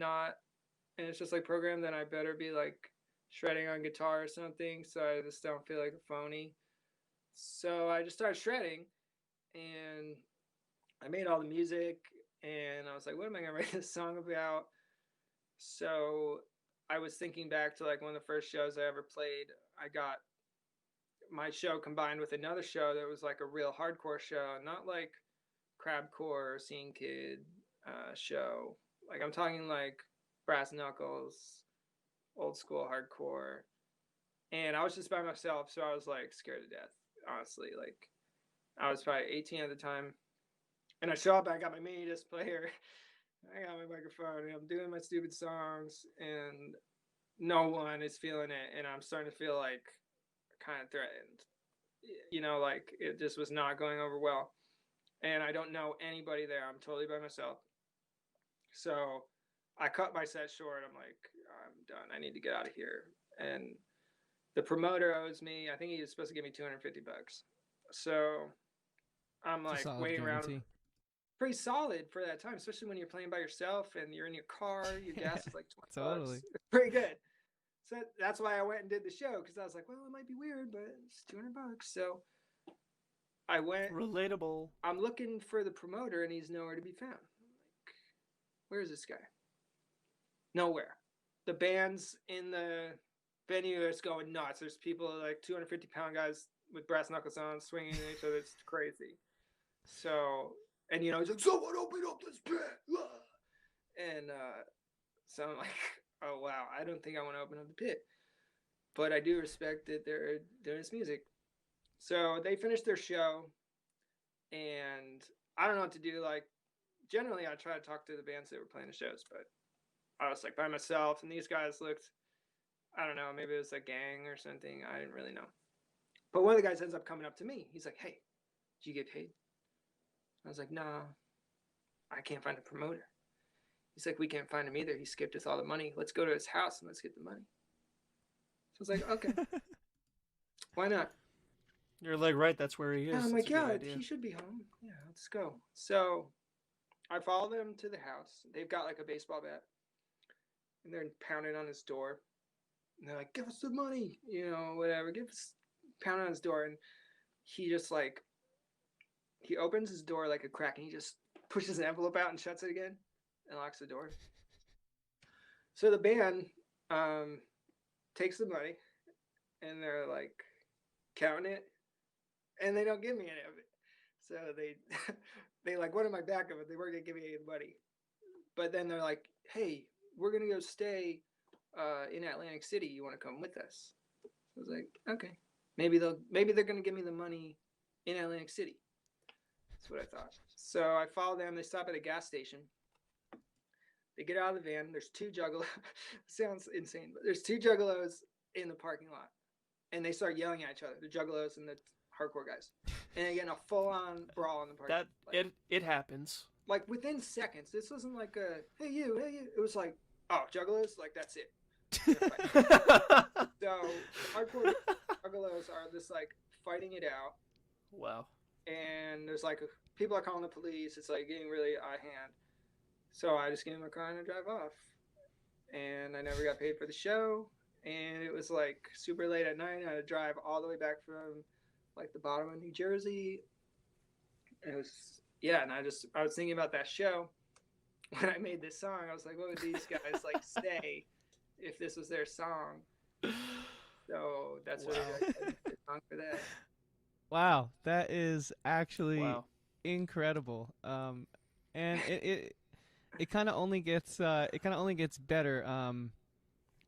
just like programmed, then I better be like shredding on guitar or something, so I just don't feel like a phony. So I just started shredding, and I made all the music, and I was like, what am I gonna write this song about? So I was thinking back to like one of the first shows I ever played. I got my show combined with another show that was like a real hardcore show, not like crabcore or scene kid show. Like I'm talking like brass knuckles, old school hardcore. And I was just by myself, so I was like scared to death, honestly. Like I was probably 18 at the time. And I show up, I got my mini disc player, I got my microphone, and I'm doing my stupid songs, and no one is feeling it. And I'm starting to feel like kind of threatened. You know, like it just was not going over well. And I don't know anybody there. I'm totally by myself. So I cut my set short. I'm like, I'm done. I need to get out of here. And the promoter owes me, I think he was supposed to give me $250. So I'm like waiting around. Pretty solid for that time, especially when you're playing by yourself and you're in your car. Your gas is like $20. Totally. It's pretty good. So that's why I went and did the show, because I was like, well, it might be weird, but it's $200. So I went. Relatable. I'm looking for the promoter, and he's nowhere to be found. I'm like, where is this guy? Nowhere. The band's in the venue is going nuts. There's people like 250-pound guys with brass knuckles on swinging at each other. It's crazy. So, and you know, he's like, someone open up this pit. And so I'm like, oh wow, I don't think I want to open up the pit, but I do respect that they're doing this music. So they finished their show, and I don't know what to do. Like, generally, I try to talk to the bands that were playing the shows, but I was like by myself, and these guys looked, I don't know, maybe it was a gang or something. I didn't really know. But one of the guys ends up coming up to me. He's like, hey, did you get paid? I was like, nah, I can't find a promoter. He's like, we can't find him either. He skipped us all the money. Let's go to his house and let's get the money. So I was like, okay, why not? You're like, right, that's where he is. And I'm That's like, yeah, he should be home. Yeah, let's go. So I follow them to the house. They've got like a baseball bat, and they're pounding on his door. And they're like, give us the money, you know, whatever. Give us pounding on his door, and he just like, he opens his door like a crack, and he just pushes an envelope out and shuts it again and locks the door. So the band takes the money, and they're like counting it, and they don't give me any of it. So they like wanted my back of it. They weren't gonna give me any money. But then they're like, hey, we're gonna go stay in Atlantic City. You want to come with us? I was like, okay. Maybe they're gonna give me the money in Atlantic City. That's what I thought. So I follow them. They stop at a gas station. They get out of the van. There's two juggalos. Sounds insane, but there's two juggalos in the parking lot, and they start yelling at each other. The juggalos and the hardcore guys, and they get in a full-on brawl in the parking lot. Like, it happens. Like within seconds. This wasn't like a hey you. It was like, oh, juggalos. Like that's it. So hardcore juggalos are just like fighting it out. Wow. And there's like people are calling the police. It's like getting really out of hand. So I just get in my car and I drive off. And I never got paid for the show. And it was like super late at night. I had to drive all the way back from like the bottom of New Jersey. And it was, yeah. And I was thinking about that show when I made this song. I was like, what would these guys like say if this was their song? So that's what I did the song for that. Wow, that is actually incredible. And it kind of only gets better.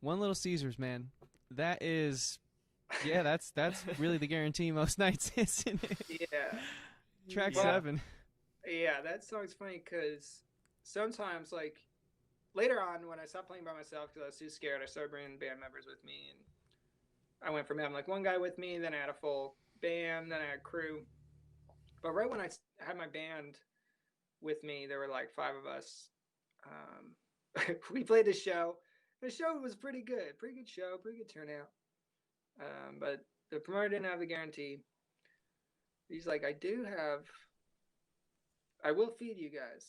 One Little Caesars, man. That is, yeah, that's really the guarantee most nights, isn't it? Yeah. Track 7. Yeah, that song's funny because sometimes, like, later on when I stopped playing by myself because I was too scared, I started bringing band members with me, and I went from having like one guy with me, then I had a full band, then I had crew. But right when I had my band with me, there were like 5 of us. We played the show. The show was pretty good show, pretty good turnout. But the promoter didn't have the guarantee. He's like, I will feed you guys.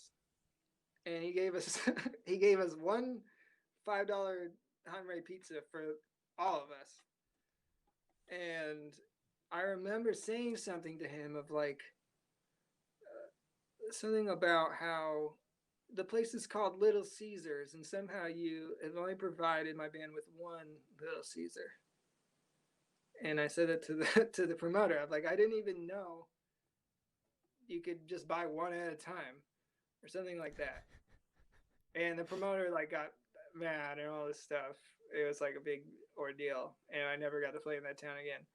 And he gave us one $5 Hanrei pizza for all of us. And I remember saying something to him of like something about how the place is called Little Caesars, and somehow you have only provided my band with one Little Caesar. And I said it to the promoter. I'm like, I didn't even know you could just buy one at a time or something like that. And the promoter like got mad and all this stuff. It was like a big ordeal, and I never got to play in that town again.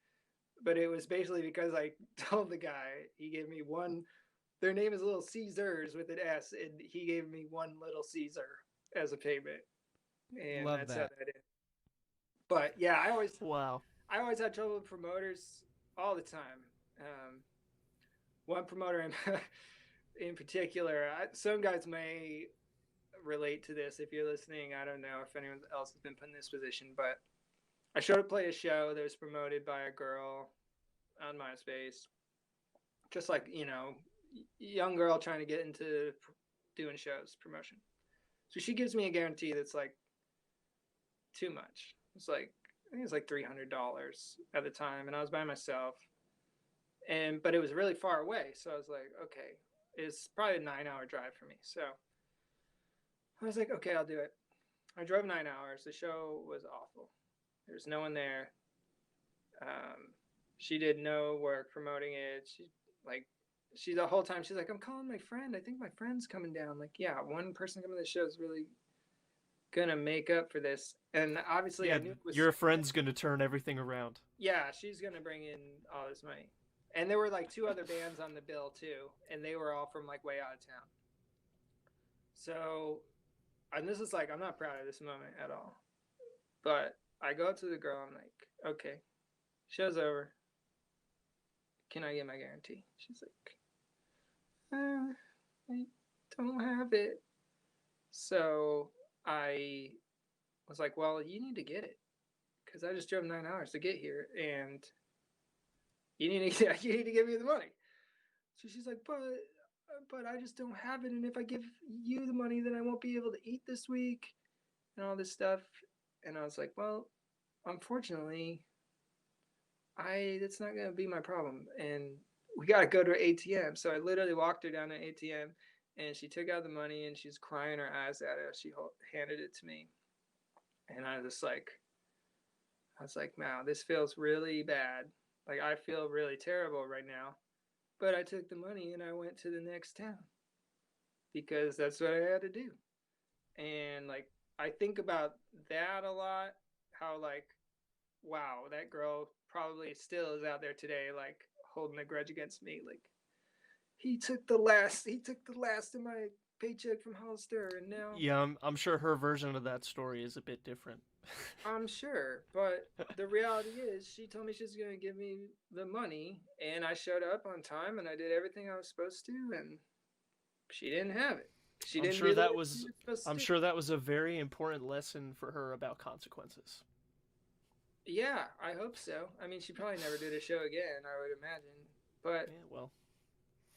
But it was basically because I told the guy, he gave me one. Their name is Little Caesars with an S, and he gave me one Little Caesar as a payment, and Love that's that. how that is. But yeah, I always had trouble with promoters all the time. One promoter in particular, some guys may relate to this if you're listening. I don't know if anyone else has been put in this position, but I showed up to play a show that was promoted by a girl on MySpace, just like, you know, young girl trying to get into doing shows, promotion. So she gives me a guarantee that's like too much. It's like, I think it's like $300 at the time, and I was by myself, but it was really far away. So I was like, okay, it's probably a 9-hour drive for me. So I was like, okay, I'll do it. I drove 9 hours. The show was awful. There was no one there. She did no work promoting it. She the whole time she's like, I'm calling my friend. I think my friend's coming down. Like, yeah, one person coming to the show is really gonna make up for this. And obviously, yeah, I knew it was your friend's gonna turn everything around. Yeah, she's gonna bring in all this money. And there were like 2 other bands on the bill too, and they were all from like way out of town. So, and this is like, I'm not proud of this moment at all. But I go up to the girl. I'm like, okay, show's over. Can I get my guarantee? She's like, I don't have it. So I was like, well, you need to get it, because I just drove 9 hours to get here, and you need to give me the money. So she's like, but I just don't have it, and if I give you the money, then I won't be able to eat this week and all this stuff. And I was like, well, unfortunately, that's not gonna be my problem, and we gotta go to an ATM. So I literally walked her down to an ATM, and she took out the money, and she's crying her eyes out as she handed it to me, and I was like, wow, this feels really bad. Like I feel really terrible right now, but I took the money and I went to the next town because that's what I had to do. And like I think about that a lot, how like wow, that girl probably still is out there today, like holding a grudge against me. Like he took the last of my paycheck from Hollister, and now Yeah, I'm sure her version of that story is a bit different. I'm sure. But the reality is, she told me she's gonna give me the money, and I showed up on time, and I did everything I was supposed to, and she didn't have it. She I'm didn't sure do that what she was was supposed I'm to do. sure that was a very important lesson for her about consequences. Yeah, I hope so. I mean, she probably never did a show again, I would imagine. But Yeah, well,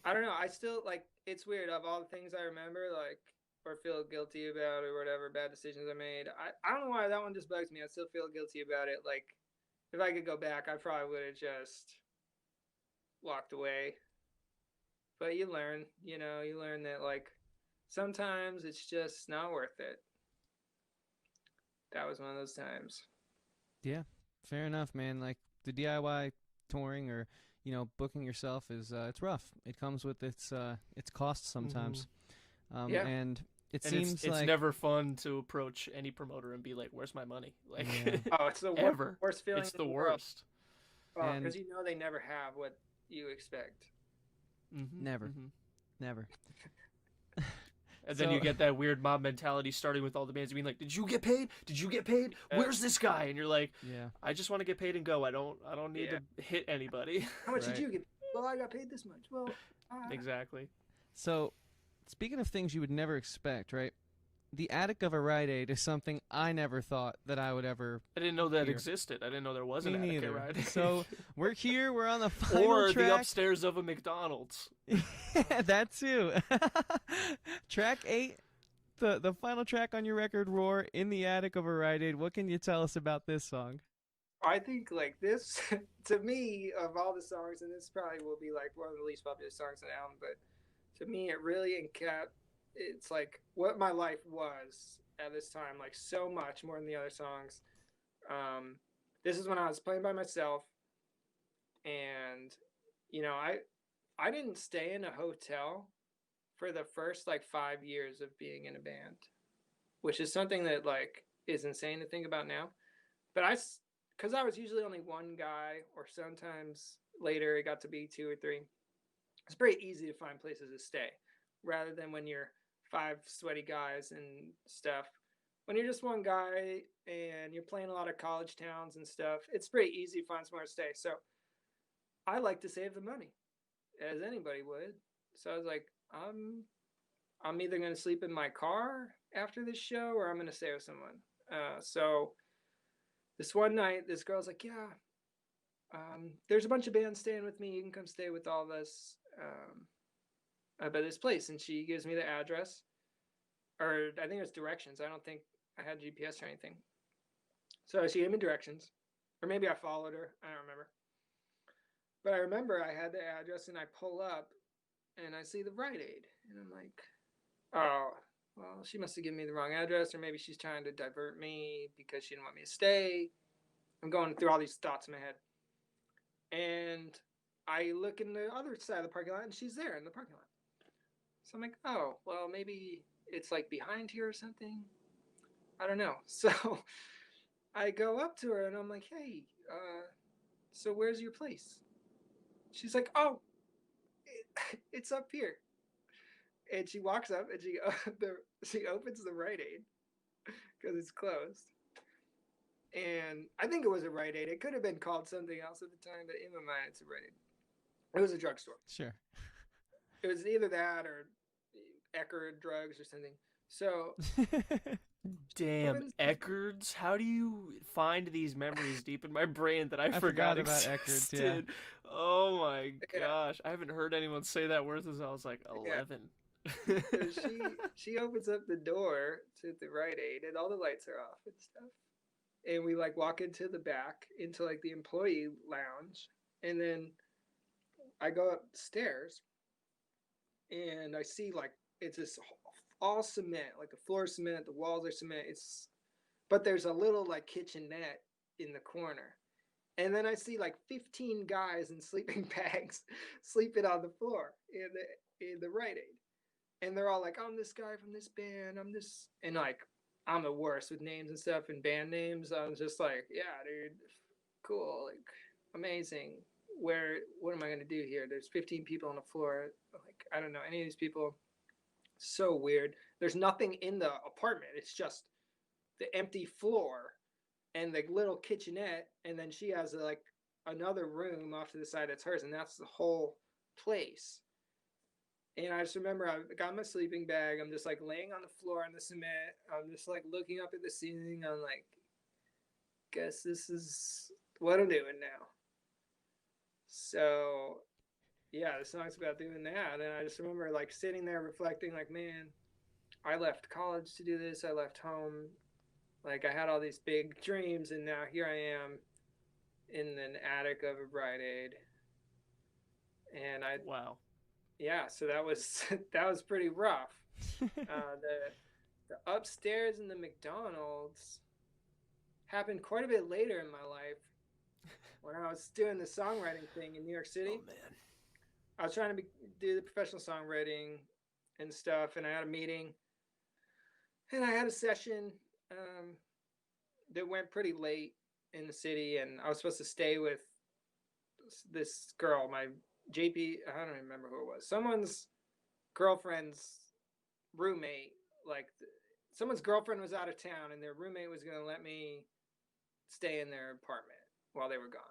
I don't know. I still like it's weird of all the things I remember, like or feel guilty about or whatever bad decisions I made. I don't know why that one just bugs me. I still feel guilty about it. Like if I could go back, I probably would have just walked away. But you learn that like sometimes it's just not worth it. That was one of those times. Yeah, fair enough, man. Like the DIY touring or booking yourself is it's rough. It comes with its costs hmm sometimes. Yeah. And it and it's seems it's like never fun to approach any promoter and be like, "Where's my money?" yeah, Like Oh, it's the ever. worst feeling It's in the the world. worst. Oh, and because you know they never have what you expect. never, hmm never. And then you So get that weird mob mentality starting with all the bands being like, "Did you get paid? Did you get paid? Where's this guy?" And you're like, yeah, "I just want to get paid and go. I don't need Yeah. to hit anybody." How much did right. you get? Well, I got paid this much. Well, Exactly. So speaking of things you would never expect, right? The attic of a Rite Aid is something I never thought that I would ever I didn't know that hear. existed. I didn't know there was an Me attic at neither. Rite So Aid. we're here. We're on the final Or the track. upstairs of a McDonald's. That too. Track 8, the final track on your record, Roar, in the attic of a Rite Aid. What can you tell us about this song? I think like this to me of all the songs, and this probably will be like one of the least popular songs on the album, but to me it really encaps. It's like what my life was at this time, like so much more than the other songs. Um, this is when I was playing by myself, and you know, I didn't stay in a hotel for the first like 5 years of being in a band, which is something that like is insane to think about now. But because I was usually only one guy, or sometimes later it got to be two or three. It's pretty easy to find places to stay, rather than when you're five sweaty guys and stuff. When you're just one guy and you're playing a lot of college towns and stuff, it's pretty easy to find somewhere to stay. So I like to save the money, as anybody would. So I was like, I'm either gonna sleep in my car after this show, or I'm gonna stay with someone. So this one night, this girl's like, yeah, there's a bunch of bands staying with me. You can come stay with all of us by this place. And she gives me the address, or I think it was directions. I don't think I had GPS or anything. So she gave me directions, or maybe I followed her. I don't remember. But I remember I had the address, and I pull up, and I see the Rite Aid, and I'm like, oh, well, she must have given me the wrong address, or maybe she's trying to divert me because she didn't want me to stay. I'm going through all these thoughts in my head. And I look in the other side of the parking lot, and she's there in the parking lot. So I'm like, oh, well, maybe it's like behind here or something. I don't know. So I go up to her, and I'm like, hey, so where's your place? She's like, oh, it's up here. And she walks up, and she opens the Rite Aid because it's closed. And I think it was a Rite Aid. It could have been called something else at the time, but in my mind, it's a Rite Aid. It was a drugstore. Sure. It was either that or Eckerd drugs or something. So Damn, Eckards. How do you find these memories deep in my brain that I forgot forgot about Eckards, yeah. existed? Oh my Yeah. gosh. I haven't heard anyone say that word since I was like 11. So she opens up the door to the Rite Aid, and all the lights are off and stuff. and we like walk into the back into like the employee lounge, and then I go upstairs and I see like it's this all cement, like the floor is cement, the walls are cement. But there's a little like kitchenette in the corner. And then I see like 15 guys in sleeping bags sleeping on the floor in the Rite Aid. And they're all like, I'm this guy from this band, I'm this, and like I'm the worst with names and stuff and band names. I was just like, yeah, dude, cool, like amazing. What am I gonna do here? There's 15 people on the floor. Like, I don't know any of these people. So weird. There's nothing in the apartment. It's just the empty floor and the little kitchenette, and then she has like another room off to the side that's hers, and that's the whole place. And I just remember I got my sleeping bag. I'm just like laying on the floor on the cement. I'm just like looking up at the ceiling. I'm like, guess this is what I'm doing now. So yeah, the song's about doing that. And I just remember like sitting there reflecting, like, man, I left college to do this. I left home. Like, I had all these big dreams, and now here I am in an attic of a Rite Aid. And Wow. Yeah, so that was that was pretty rough. The upstairs in the McDonald's happened quite a bit later in my life when I was doing the songwriting thing in New York City. Oh man. I was trying to do the professional songwriting and stuff, and I had a meeting, and I had a session that went pretty late in the city, and I was supposed to stay with this girl, my JP, I don't even remember who it was. Someone's girlfriend's roommate, like someone's girlfriend was out of town, and their roommate was going to let me stay in their apartment while they were gone.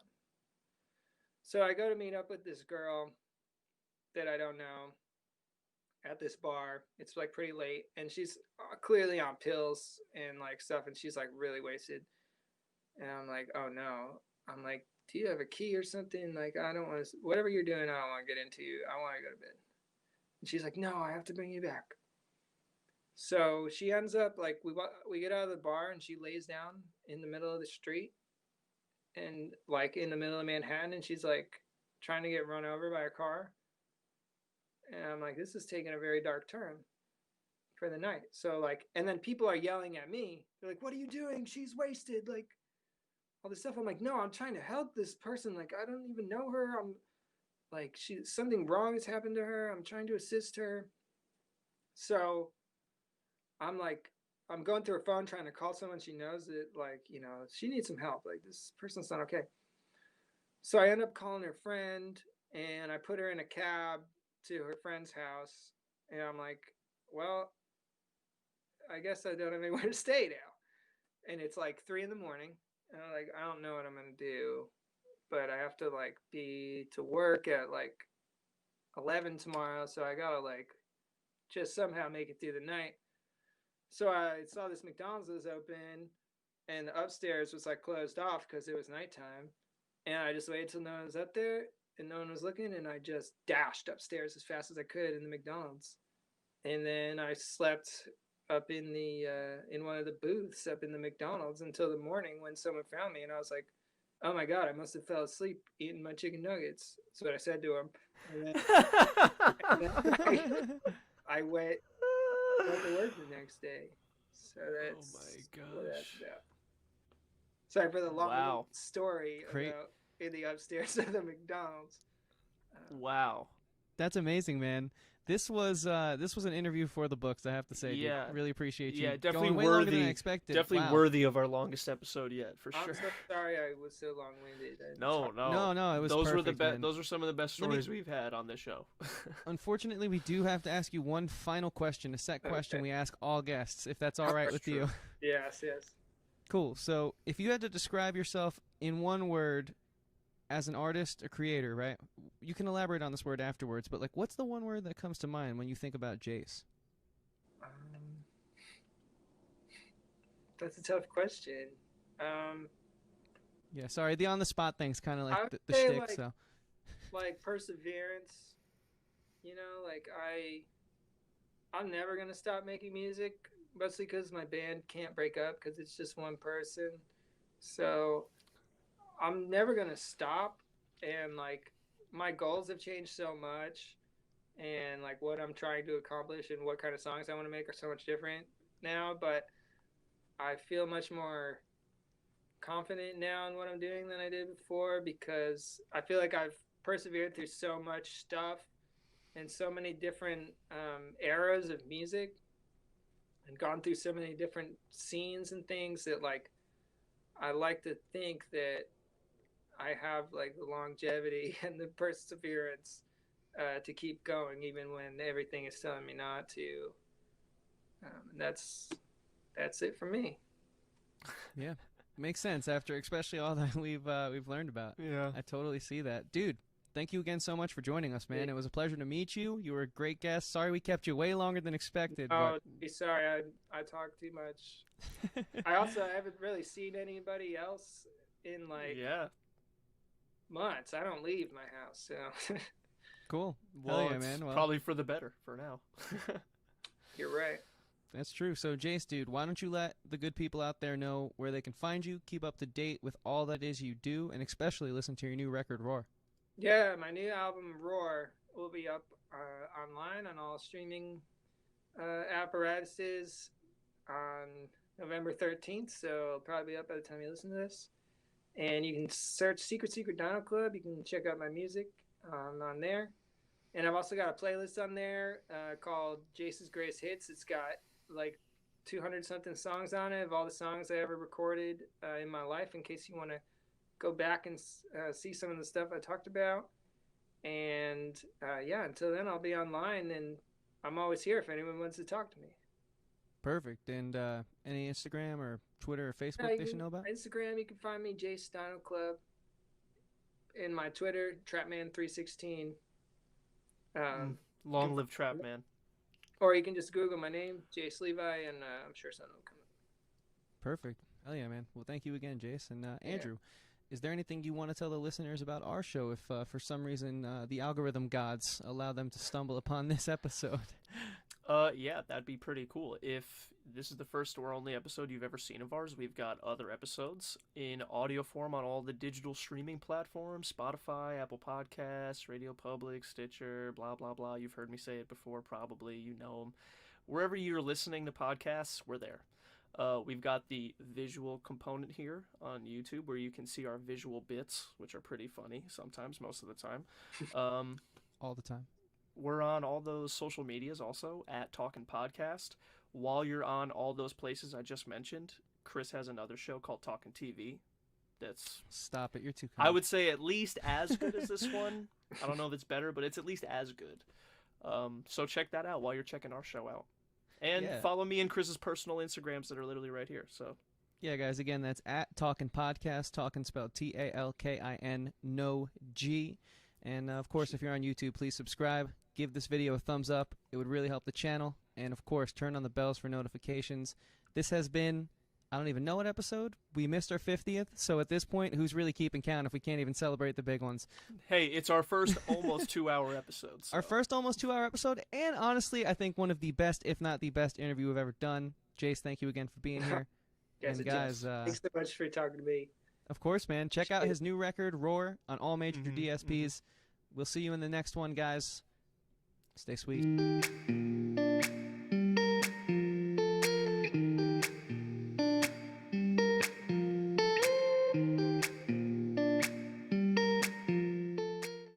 So I go to meet up with this girl that I don't know at this bar. It's like pretty late, and she's clearly on pills and like stuff, and she's like really wasted. And I'm like, oh no. I'm like, do you have a key or something? Like, I don't want to, whatever you're doing, I don't want to get into you. I want to go to bed. And she's like, no, I have to bring you back. So she ends up like, we get out of the bar, and she lays down in the middle of the street, and like in the middle of Manhattan, and she's like trying to get run over by a car. And I'm like, this is taking a very dark turn for the night. So like, and then people are yelling at me. They're like, what are you doing? She's wasted. Like, all this stuff. I'm like, no, I'm trying to help this person. Like, I don't even know her. I'm like, something wrong has happened to her. I'm trying to assist her. So I'm like, I'm going through her phone trying to call someone she knows that, like, you know, she needs some help. Like, this person's not okay. So I end up calling her friend, and I put her in a cab to her friend's house. And I'm like, well, I guess I don't have anywhere to stay now. And it's like 3 a.m. And I'm like, I don't know what I'm going to do, but I have to like be to work at like 11 tomorrow. So I got to like just somehow make it through the night. So I saw this McDonald's was open, and the upstairs was like closed off because it was nighttime. And I just waited till no one was up there and no one was looking. And I just dashed upstairs as fast as I could in the McDonald's. And then I slept up in the in one of the booths up in the McDonald's until the morning when someone found me, and I was like, oh my god, I must have fell asleep eating my chicken nuggets. That's what I said to him. And then I went to work the next day. So that's what that's about. Sorry for the long story about in the upstairs of the McDonald's. Wow. That's amazing, man. This was an interview for the books, I have to say. Yeah. Dude. Really appreciate you. Yeah, definitely going way worthy. Longer than I expected. Definitely worthy of our longest episode yet, for sure. I'm so sorry I was so long-winded. No. It was those perfect, were those are some of the best stories we've had on this show. Unfortunately, we do have to ask you one final question, a set question we ask all guests, if that's all right with you. Yes. Cool. So, if you had to describe yourself in one word as an artist, a creator, right? You can elaborate on this word afterwards, but like, what's the one word that comes to mind when you think about Jayce? That's a tough question. Yeah, sorry, the on-the-spot thing's kind of like the shtick, like, so. Like perseverance, you know, like I'm never gonna stop making music, mostly because my band can't break up because it's just one person. So I'm never gonna stop, and like my goals have changed so much, and like what I'm trying to accomplish and what kind of songs I want to make are so much different now. But I feel much more confident now in what I'm doing than I did before, because I feel like I've persevered through so much stuff and so many different eras of music, and gone through so many different scenes and things, that like I like to think that I have like the longevity and the perseverance to keep going even when everything is telling me not to. And that's it for me. Yeah, makes sense after especially all that we've learned about. Yeah. I totally see that, dude. Thank you again so much for joining us, man. It was a pleasure to meet you. You were a great guest. Sorry we kept you way longer than expected. Oh, be sorry. I talk too much. I haven't really seen anybody else in like months. I don't leave my house, so. Cool. Well, hell yeah, it's man. Well, probably for the better for now. You're right. That's true. So, Jayce, dude, why don't you let the good people out there know where they can find you, keep up to date with all that is you do, and especially listen to your new record, Roar. Yeah, my new album, Roar, will be up online on all streaming apparatuses on November 13th, so it'll probably be up by the time you listen to this. And you can search Secret Dino Club. You can check out my music on there. And I've also got a playlist on there called Jayce's Greatest Hits. It's got like 200-something songs on it of all the songs I ever recorded in my life, in case you want to go back and see some of the stuff I talked about. And until then, I'll be online, and I'm always here if anyone wants to talk to me. Perfect. And any Instagram or Twitter or Facebook they should know about? Instagram, you can find me, Jayce Dino Club. In my Twitter, Trapman316. Long live Trapman. Or you can just Google my name, Jayce Levi, and I'm sure something will come up. Perfect. Hell yeah, man. Well, thank you again, Jayce. And Andrew, is there anything you want to tell the listeners about our show if for some reason the algorithm gods allow them to stumble upon this episode? Yeah, that'd be pretty cool. If this is the first or only episode you've ever seen of ours, we've got other episodes in audio form on all the digital streaming platforms: Spotify, Apple Podcasts, Radio Public, Stitcher, blah, blah, blah. You've heard me say it before, probably. You know them. Wherever you're listening to podcasts, we're there. We've got the visual component here on YouTube, where you can see our visual bits, which are pretty funny sometimes, most of the time. All the time. We're on all those social medias also, at Talkin Podcast. While you're on all those places I just mentioned, Chris has another show called Talkin TV. That's... Stop it, you're too kind. I would say at least as good as this one. I don't know if it's better, but it's at least as good. So check that out while you're checking our show out. And follow me and Chris's personal Instagrams that are literally right here. So yeah, guys, again, that's at Talkin Podcast. Talkin spelled Talkin, no G. And of course, if you're on YouTube, please subscribe. Give this video a thumbs up. It would really help the channel. And of course, turn on the bells for notifications. This has been, I don't even know what episode. We missed our 50th. So at this point, who's really keeping count if we can't even celebrate the big ones? Hey, it's our first almost 2-hour episode. So. Our first almost 2-hour episode. And honestly, I think one of the best, if not the best interview we've ever done. Jayce, thank you again for being here. And guys, thanks so much for talking to me. Of course, man. Check out his new record, Roar, on all major DSPs. We'll see you in the next one, guys. Stay sweet.